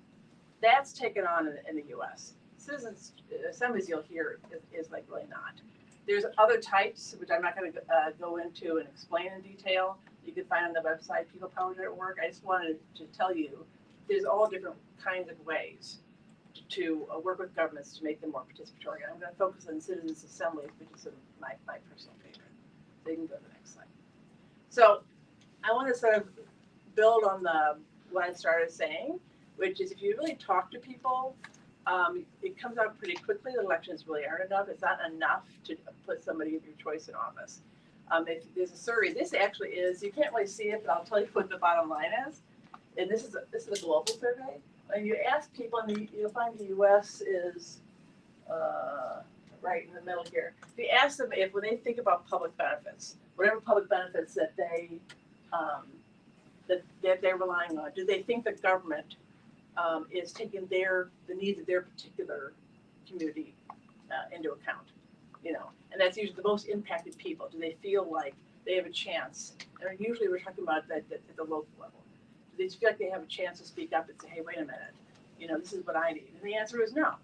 That's taken on in the U.S. Citizens assemblies you'll hear is like really not. There's other types, which I'm not going to go into and explain in detail. You can find on the website peoplepower.org. I just wanted to tell you there's all different kinds of ways to work with governments to make them more participatory. I'm going to focus on citizens assemblies, which is sort of my personal favorite. So you can go to the next slide. So I want to sort of build on what I started saying, which is if you really talk to people, it comes out pretty quickly that elections really aren't enough. It's not enough to put somebody of your choice in office. If there's a survey, this actually is, you can't really see it, but I'll tell you what the bottom line is. And this is a global survey. When you ask people, and you'll find the U.S. is right in the middle here. If you ask them if when they think about public benefits, whatever public benefits that they're relying on, do they think the government is taking the needs of their particular community into account? And that's usually the most impacted people. Do they feel like they have a chance? And usually we're talking about that at the local level. Do they feel like they have a chance to speak up and say, hey, wait a minute, this is what I need? And the answer is no.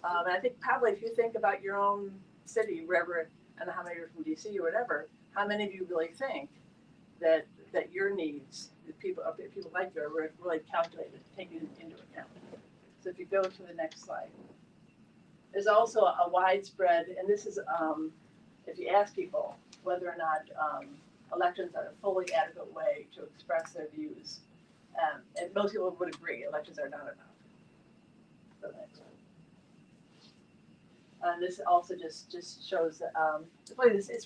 And I think probably if you think about your own city, wherever, and how many are from DC or whatever, how many of you really think that your needs, people like you, are really calculated, taken into account? So if you go to the next slide. There's also a widespread, and this is if you ask people whether or not elections are a fully adequate way to express their views, and most people would agree elections are not enough. So the next one. And this also just shows that it's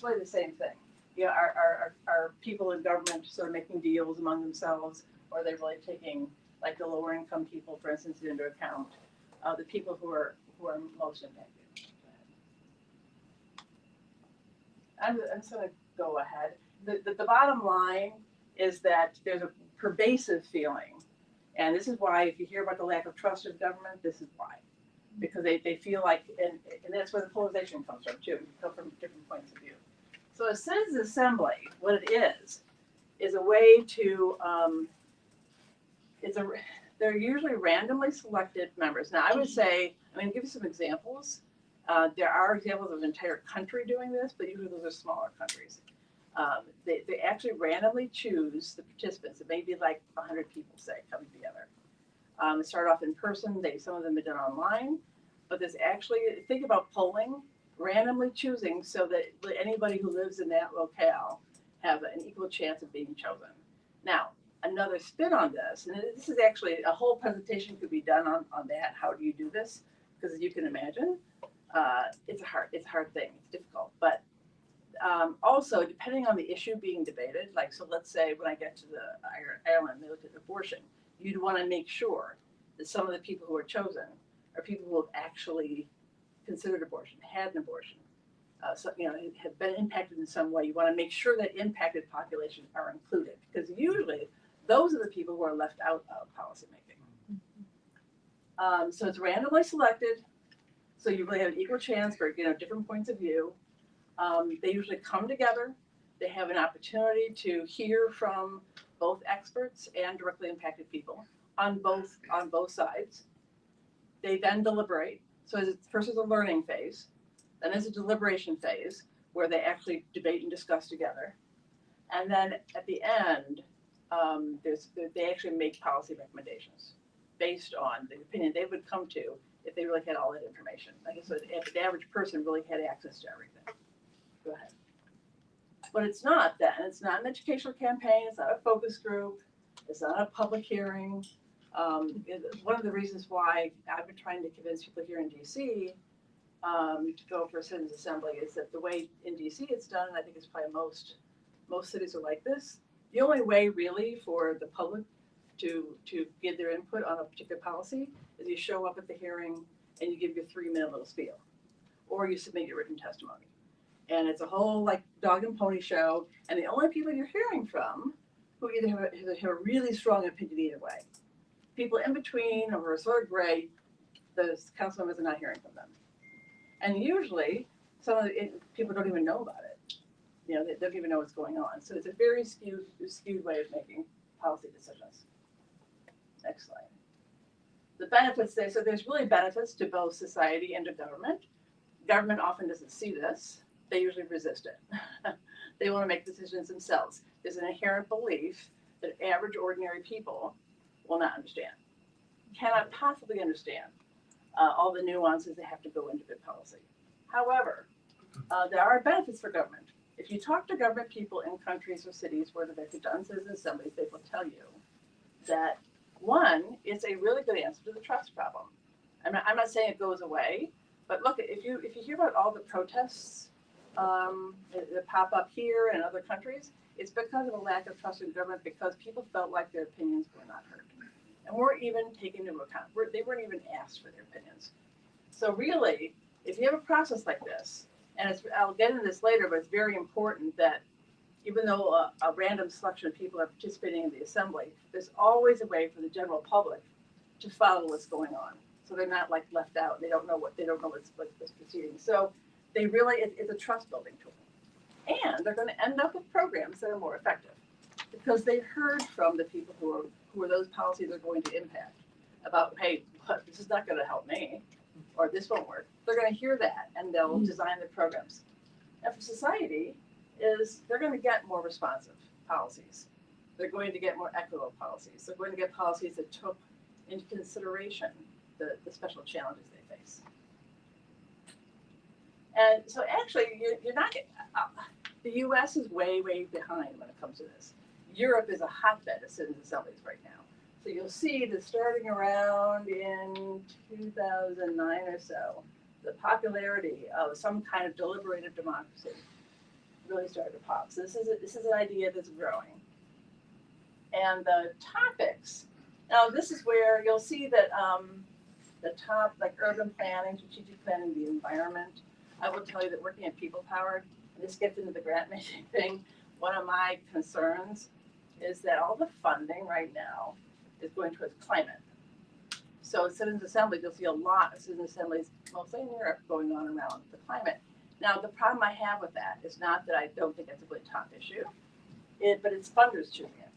really the same thing. Are people in government sort of making deals among themselves, or are they really taking like the lower income people, for instance, into account? The people who are most impacted. I'm just going to go ahead. The bottom line is that there's a pervasive feeling, and this is why if you hear about the lack of trust of government, this is why. Because they feel like, and that's where the polarization comes from too. You come from different points of view. So a citizens assembly, what it is a way to, they're usually randomly selected members. Now I would say, give you some examples. There are examples of an entire country doing this, but usually those are smaller countries. They actually randomly choose the participants. It may be like 100 people, say, coming together. They start off in person. Some of them are done online, but there's actually, think about polling, randomly choosing so that anybody who lives in that locale have an equal chance of being chosen. Now, another spin on this, and this is actually a whole presentation could be done on that. How do you do this? Because as you can imagine, it's a hard thing. It's difficult, but Also, depending on the issue being debated, like, so let's say when I get to the Ireland, they look at abortion, you'd want to make sure that some of the people who are chosen are people who have actually considered abortion, had an abortion, so, you know, have been impacted in some way. You want to make sure that impacted populations are included, because usually those are the people who are left out of policymaking. So it's randomly selected, so you really have an equal chance for, you know, different points of view. They usually come together. They have an opportunity to hear from both experts and directly impacted people on both sides. They then deliberate. So first is a learning phase, then is a deliberation phase where they actually debate and discuss together, and then at the end, they actually make policy recommendations based on the opinion they would come to if they really had all that information. Like I said, if the average person really had access to everything. Go ahead. But it's not then. It's not an educational campaign. It's not a focus group. It's not a public hearing. One of the reasons why I've been trying to convince people here in DC to go for a citizens assembly is that the way in DC it's done, and I think it's probably most cities are like this. The only way really for the public to give their input on a particular policy is you show up at the hearing and you give your 3-minute little spiel, or you submit your written testimony. And it's a whole like dog and pony show, and the only people you're hearing from who either have a really strong opinion either way. People in between or are sort of gray, the council members are not hearing from them. And usually, some of the people don't even know about it. You know, they don't even know what's going on. So it's a very skewed way of making policy decisions. Next slide. The benefits there, so there's really benefits to both society and to government. Government often doesn't see this. They usually resist it. They want to make decisions themselves. There's an inherent belief that average, ordinary people will not understand, cannot possibly understand all the nuances that have to go into good policy. However, there are benefits for government. If you talk to government people in countries or cities where they've done citizen assemblies, they will tell you that one, it's a really good answer to the trust problem. I'm not saying it goes away, but look, if you hear about all the protests that pop up here and other countries, it's because of a lack of trust in government, because people felt like their opinions were not heard and weren't even taken into account. They weren't even asked for their opinions. So really, if you have a process like this, and I'll get into this later, but it's very important that even though a random selection of people are participating in the assembly, there's always a way for the general public to follow what's going on. So they're not like left out. They don't know what's proceeding. So they really, it's a trust building tool. And they're going to end up with programs that are more effective because they heard from the people who are those policies are going to impact about, hey, this is not going to help me, or this won't work. They're going to hear that and they'll design the programs. And for society, they're going to get more responsive policies. They're going to get more equitable policies. They're going to get policies that took into consideration the special challenges they face. And so actually, you're not, the US is way, way behind when it comes to this. Europe is a hotbed of citizen assemblies right now. So you'll see that starting around in 2009 or so, the popularity of some kind of deliberative democracy really started to pop. So this is an idea that's growing. And the topics, now this is where you'll see that the top, like urban planning, strategic planning, the environment. I will tell you that working at People Powered, and this gets into the grant making thing, one of my concerns is that all the funding right now is going towards climate. So citizens assemblies, you'll see a lot of citizen assemblies, mostly in Europe, going on around the climate. Now, the problem I have with that is not that I don't think it's a really top issue, but it's funders choosing it.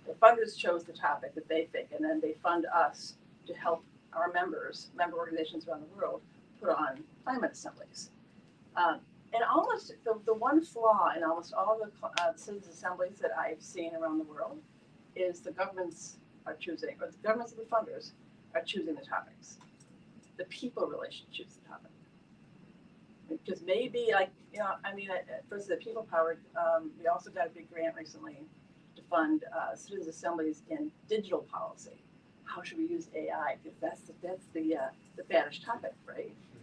The funders chose the topic that they think, and then they fund us to help our member organizations around the world, put on climate assemblies. And almost the one flaw in almost all the citizens assemblies that I've seen around the world is the governments are choosing, or the governments and the funders are choosing the topics. The people really should choose the topic. Because maybe, like, you know, I mean, first the People Powered, we also got a big grant recently to fund citizens assemblies in digital policy. How should we use AI? Because that's the faddish topic,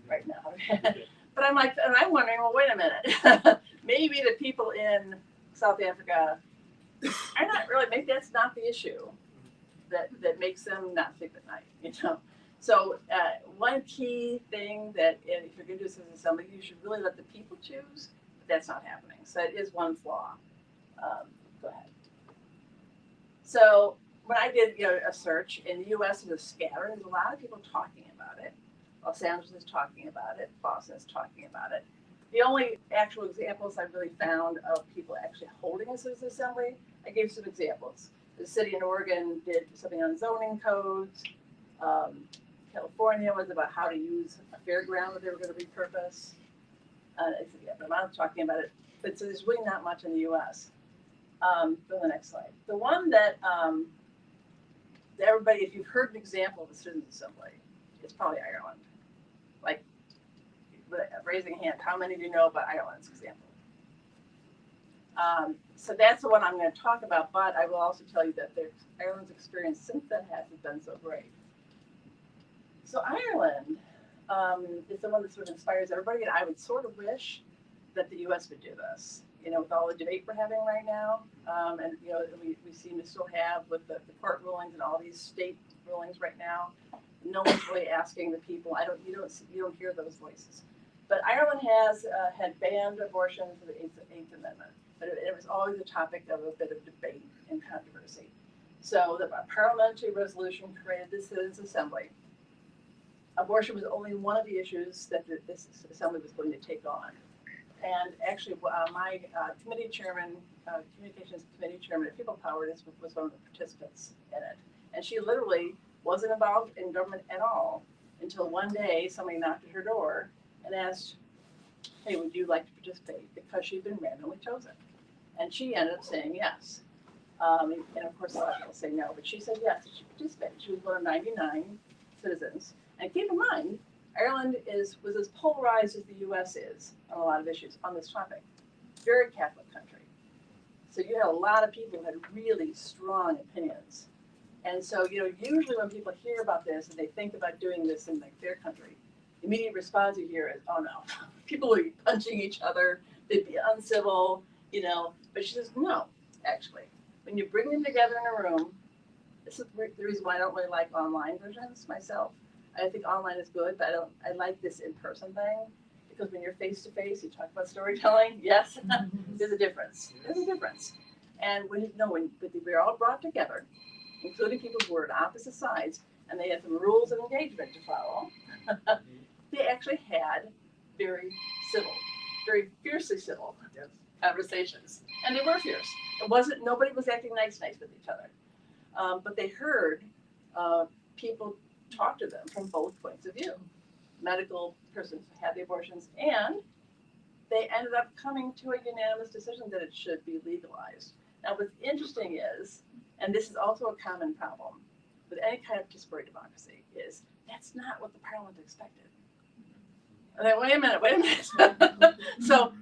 right now. But I'm like, and I'm wondering, well, wait a minute. maybe the people in South Africa are not really, maybe that's not the issue that makes them not sleep at night, you know? So one key thing that if you're going to do citizen assembly, you should really let the people choose, but that's not happening. So it is one flaw. Go ahead. So when I did a search in the US, it was scattered. There's a lot of people talking about it. Los Angeles is talking about it. Boston is talking about it. The only actual examples I really found of people actually holding a citizen assembly, I gave some examples. The city in Oregon did something on zoning codes. California was about how to use a fairground that they were going to repurpose. But I'm not talking about it. But so there's really not much in the US. Go to the next slide. The one that everybody, if you've heard an example of a citizen assembly, it's probably Ireland. Like, raising a hand, how many of you know about Ireland's example? So that's the one I'm going to talk about, but I will also tell you that Ireland's experience since then hasn't been so great. So Ireland is the one that sort of inspires everybody, and I would sort of wish that the US would do this. With all the debate we're having right now, and we seem to still have with the court rulings and all these state rulings right now, no one's really asking the people. You don't hear those voices. But Ireland has had banned abortion for the Eighth Amendment, but it was always a topic of a bit of debate and controversy. So the parliamentary resolution created this Citizens' Assembly. Abortion was only one of the issues that this assembly was going to take on. And actually, my committee chairman, communications committee chairman at People Power, was one of the participants in it. And she literally wasn't involved in government at all until one day somebody knocked at her door and asked, hey, would you like to participate? Because she'd been randomly chosen. And she ended up saying yes. And of course, a lot of people say no, but she said yes, and she participated. She was one of 99 citizens. And keep in mind, Ireland was as polarized as the US is on a lot of issues on this topic. Very Catholic country. So you had a lot of people who had really strong opinions. And so, usually when people hear about this and they think about doing this in their country, the immediate response you hear is, oh no, people would be punching each other, they'd be uncivil, But she says, no, actually. When you bring them together in a room, this is the reason why I don't really like online versions myself. I think online is good, but I like this in-person thing, because when you're face-to-face, you talk about storytelling, yes, there's a difference. There's a difference. And when we're all brought together, including people who are on opposite sides, and they had some rules of engagement to follow, they actually had very civil, very fiercely civil conversations. And they were fierce. Nobody was acting nice with each other. But they heard people talk to them from both points of view. Medical persons had the abortions, and they ended up coming to a unanimous decision that it should be legalized. Now, what's interesting is, and this is also a common problem with any kind of participatory democracy, is that's not what the parliament expected. And then, wait a minute. So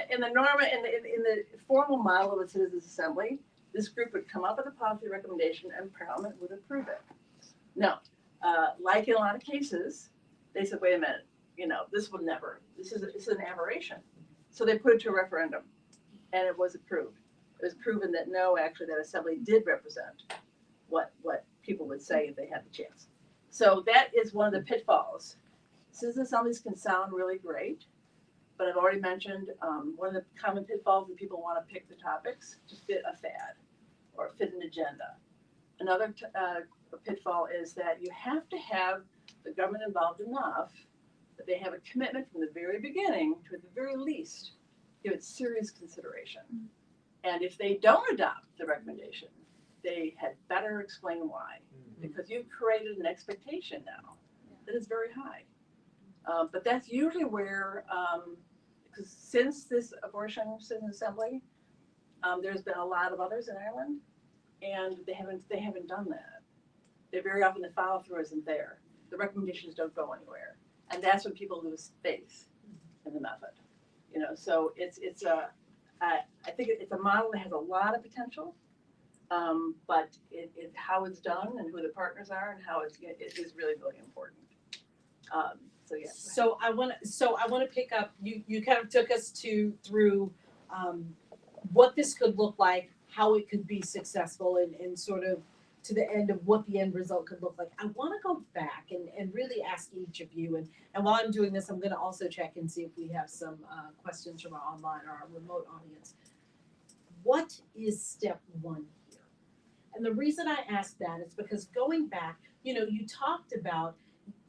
in the formal model of a citizens' assembly, this group would come up with a policy recommendation, and Parliament would approve it. No, like in a lot of cases, they said, wait a minute, this will never. This is an aberration. So they put it to a referendum, and it was approved. It was proven that no, actually, that assembly did represent what people would say if they had the chance. So that is one of the pitfalls. Citizen assemblies can sound really great, but I've already mentioned one of the common pitfalls when people want to pick the topics to fit a fad or fit an agenda. Another pitfall is that you have to have the government involved enough that they have a commitment from the very beginning to, at the very least, give it serious consideration. And if they don't adopt the recommendation, they had better explain why, because you've created an expectation now that is very high. But that's usually where, because since this abortion citizen assembly, there's been a lot of others in Ireland, and they haven't done that. They very often, the follow through isn't there. The recommendations don't go anywhere, and that's when people lose faith in the method. So I think it's a model that has a lot of potential, but how it's done and who the partners are and how it is really, really important. So yeah. So I want to pick up. You kind of took us through what this could look like, how it could be successful, and sort of to the end of what the end result could look like. I want to go back and really ask each of you, and while I'm doing this, I'm going to also check and see if we have some questions from our online or our remote audience. What is step one here? And the reason I ask that is because going back, you talked about,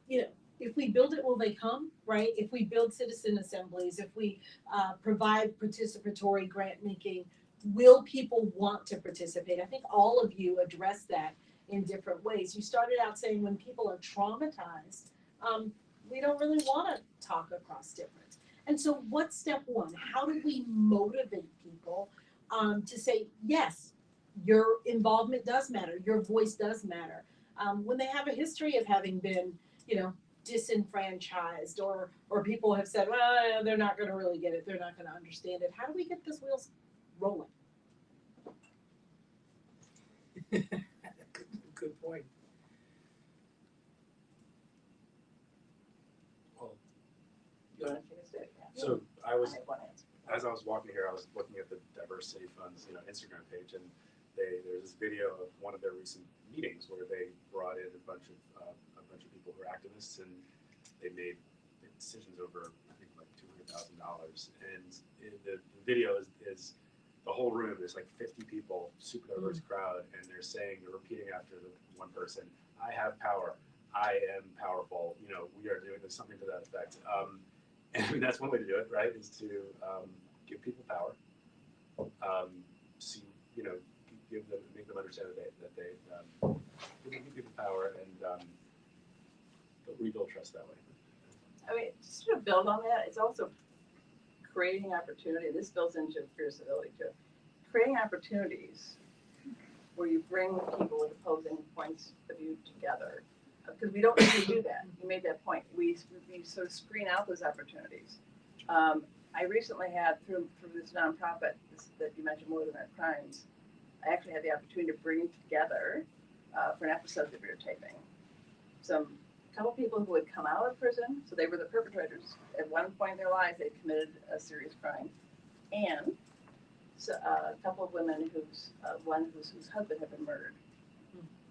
if we build it, will they come, right? If we build citizen assemblies, if we provide participatory grant making, will people want to participate? I think all of you addressed that in different ways. You started out saying when people are traumatized, we don't really want to talk across difference. And so what's step one? How do we motivate people to say, yes, your involvement does matter, your voice does matter. When they have a history of having been, disenfranchised, or people have said, well, they're not going to really get it, they're not going to understand it. How do we get this wheels rolling? Good point. Well, You want to take a stab? so I have one answer. as I was walking here, I was looking at the Diversity Fund's Instagram page, and there's this video of one of their recent meetings where they brought in a bunch of people who are activists, and they made decisions over, I think, like $200,000. And the video is the whole room is like 50 people, super diverse crowd, and they're repeating after the one person, "I have power. I am powerful. We are doing something to that effect." And I mean, that's one way to do it, right? Is to give people power. Make them understand that they give people power, and rebuild trust that way. I mean, just to build on that, it's also creating opportunity. This builds into pure civility too. Creating opportunities where you bring people with opposing points of view together. Because we don't usually do that. You made that point. We sort of screen out those opportunities. I recently had, through this nonprofit that you mentioned, More Than Our Crimes, I actually had the opportunity to bring together for an episode that we were taping a couple people who had come out of prison, so they were the perpetrators. At one point in their lives, they committed a serious crime, and a couple of women whose husband had been murdered.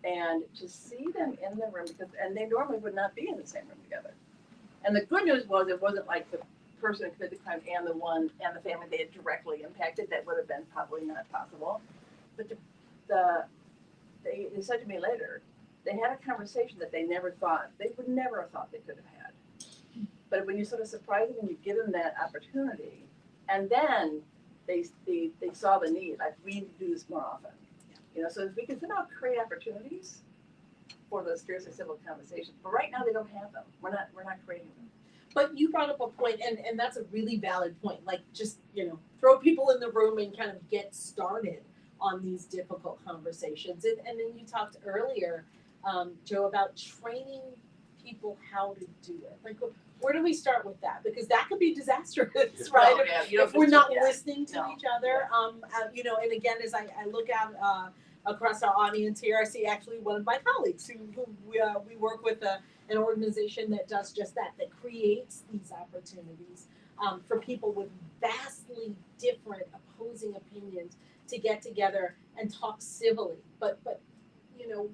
And to see them in the room, and they normally would not be in the same room together. And the good news was it wasn't like the person who committed the crime and the family they had directly impacted. That would have been probably not possible. But they said to me later, they had a conversation that they would never have thought they could have had. But when you sort of surprise them and you give them that opportunity, and then they saw the need, like, we need to do this more often. So if we can somehow create opportunities for those fiercely civil conversations, but right now they don't have them. We're not creating them. But you brought up a point, and that's a really valid point. Like, just throw people in the room and kind of get started on these difficult conversations. And then you talked earlier, Joe, about training people how to do it. Like, where do we start with that? Because that could be disastrous, right? Oh, yeah, if we're not listening to each other. And again, as I look out across our audience here, I see actually one of my colleagues who we work with an organization that does just that creates these opportunities for people with vastly different opposing opinions to get together and talk civilly. But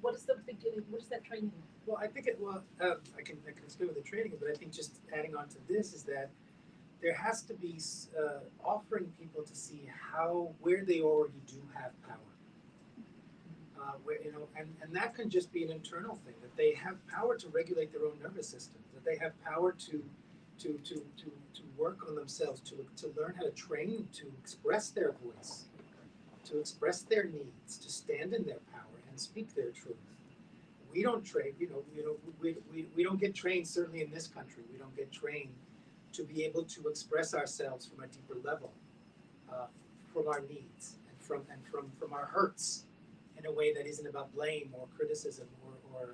what is the beginning? What is that training? Well, I think I can explain with the training, but I think just adding on to this is that there has to be offering people to see where they already do have power. And that can just be an internal thing, that they have power to regulate their own nervous system, that they have power to work on themselves, to learn how to train to express their voice, to express their needs, to stand in their power and speak their truth. We don't train, we don't get trained, certainly in this country, we don't get trained to be able to express ourselves from a deeper level, from our needs and from our hurts, in a way that isn't about blame or criticism or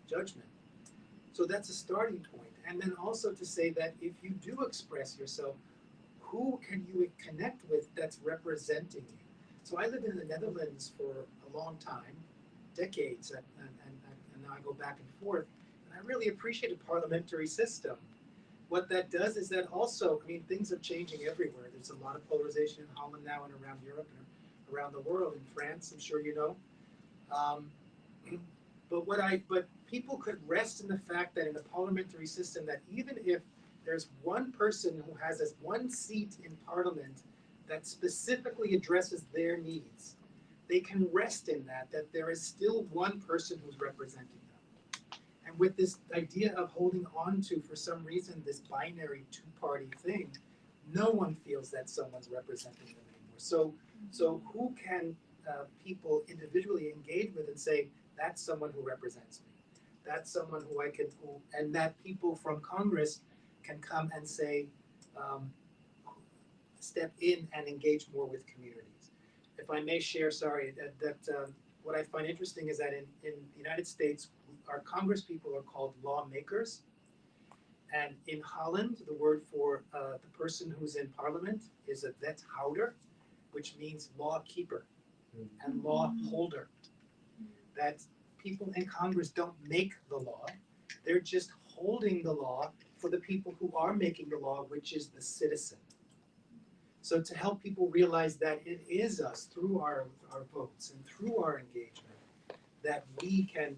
judgment. So that's a starting point. And then also to say that if you do express yourself, who can you connect with that's representing you? So I lived in the Netherlands for a long time, decades, and now I go back and forth. And I really appreciate a parliamentary system what that does is that also, I mean, things are changing everywhere. There's a lot of polarization in Holland now and around Europe and around the world. In France, I'm sure you know. But people could rest in the fact that in a parliamentary system, that even if there's one person who has this one seat in parliament that specifically addresses their needs, they can rest in that there is still one person who's representing them. And with this idea of holding on to, for some reason, this binary two-party thing, no one feels that someone's representing them anymore. So who can people individually engage with and say, that's someone who represents me. That's someone who I could, and that people from Congress can come and say, step in and engage more with communities. If I may share, what I find interesting is that in the United States, our Congress people are called lawmakers. And in Holland, the word for the person who's in parliament is a wethouder, which means law keeper and law holder. That people in Congress don't make the law, they're just holding the law for the people who are making the law, which is the citizen. So to help people realize that it is us, through our votes and through our engagement, that we can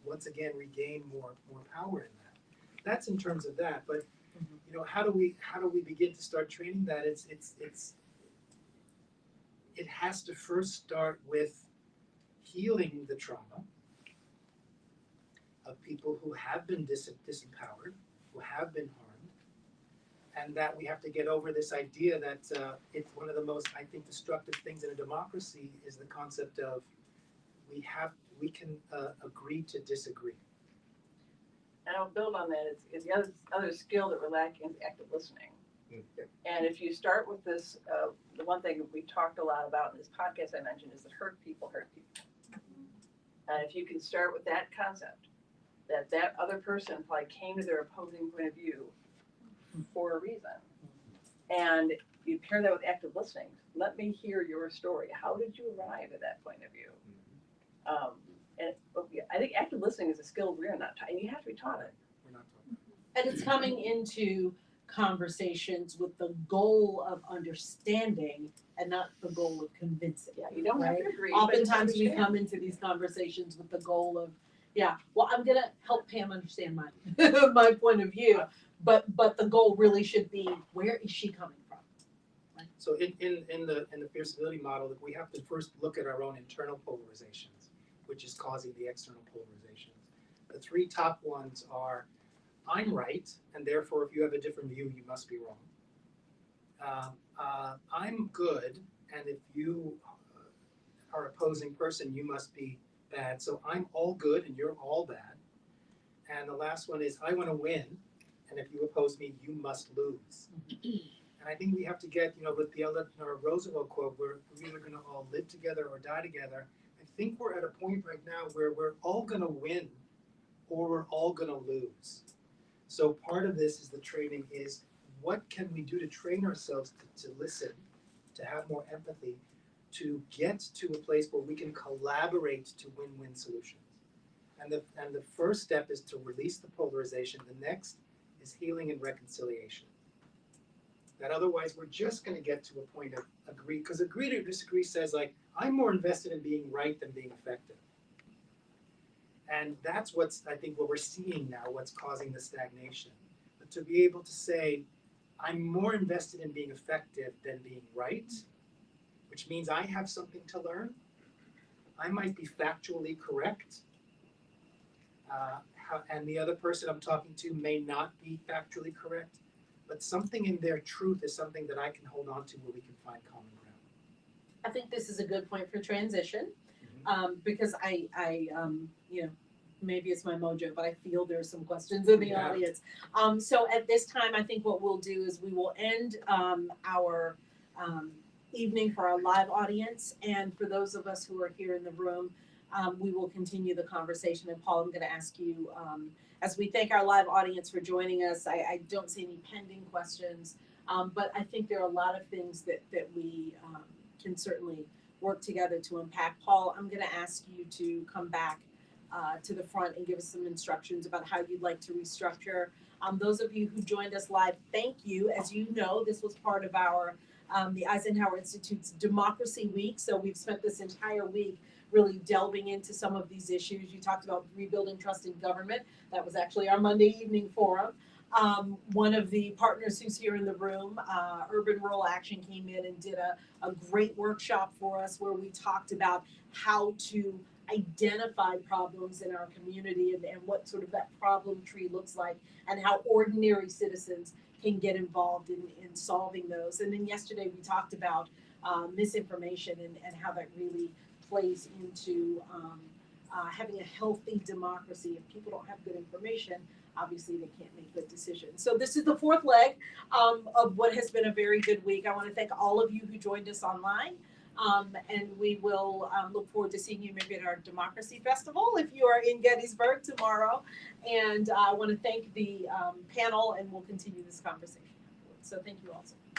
once again regain more power in that. That's in terms of that. But you know, how do we begin to start training that? It has to first start with healing the trauma of people who have been disempowered, who have been harmed, and that we have to get over this idea that it's one of the most, I think, destructive things in a democracy is the concept of we can agree to disagree. And I'll build on that. It's the other skill that we're lacking is active listening. And if you start with this, the one thing we talked a lot about in this podcast I mentioned is that hurt people hurt people. And if you can start with that concept, that other person probably came to their opposing point of view for a reason. And you pair that with active listening. Let me hear your story. How did you arrive at that point of view? And I think active listening is a skill we're not taught, and you have to be taught it. We're not talking. And it's coming into conversations with the goal of understanding and not the goal of convincing. Yeah, you don't have to Right? agree. Oftentimes we but come into these conversations with the goal of, well, I'm gonna help Pam understand my my point of view, but the goal really should be, where is she coming from? Right? So in the fear civility model, we have to first look at our own internal polarizations, which is causing the external polarizations. The three top ones are, I'm right, and therefore if you have a different view, you must be wrong. I'm good, and if you are opposing person, you must be bad. So I'm all good and you're all bad. And the last one is, I want to win, and if you oppose me, you must lose. And I think we have to get, with the Roosevelt quote, we're either going to all live together or die together. I think we're at a point right now where we're all going to win or we're all going to lose. So part of this is the training is, what can we do to train ourselves to listen, to have more empathy, to get to a place where we can collaborate to win-win solutions. And the first step is to release the polarization. The next is healing and reconciliation. That otherwise we're just going to get to a point of agree, because agree to disagree says, like, I'm more invested in being right than being effective. And that's I think what we're seeing now, what's causing the stagnation. But to be able to say, I'm more invested in being effective than being right, which means I have something to learn. I might be factually correct, and the other person I'm talking to may not be factually correct, but something in their truth is something that I can hold on to where we can find common ground. I think this is a good point for transition, because I maybe it's my mojo, but I feel there's some questions in the audience. So at this time, I think what we'll do is we will end our evening for our live audience, and for those of us who are here in the room, we will continue the conversation. And Paul, I'm going to ask you, as we thank our live audience for joining us, I don't see any pending questions, but I think there are a lot of things that we can certainly work together to unpack. Paul, I'm going to ask you to come back to the front and give us some instructions about how you'd like to restructure Those of you who joined us live, thank you. As you know, this was part of our the Eisenhower Institute's Democracy Week. So we've spent this entire week really delving into some of these issues. You talked about rebuilding trust in government. That was actually our Monday evening forum. One of the partners who's here in the room, Urban Rural Action, came in and did a great workshop for us where we talked about how to identify problems in our community and what sort of that problem tree looks like and how ordinary citizens can get involved in solving those. And then yesterday we talked about misinformation and how that really plays into having a healthy democracy. If people don't have good information, obviously they can't make good decisions. So this is the fourth leg of what has been a very good week. I want to thank all of you who joined us online. And we will look forward to seeing you maybe at our Democracy Festival if you are in Gettysburg tomorrow. And I want to thank the panel, and we'll continue this conversation afterwards. So thank you all so much.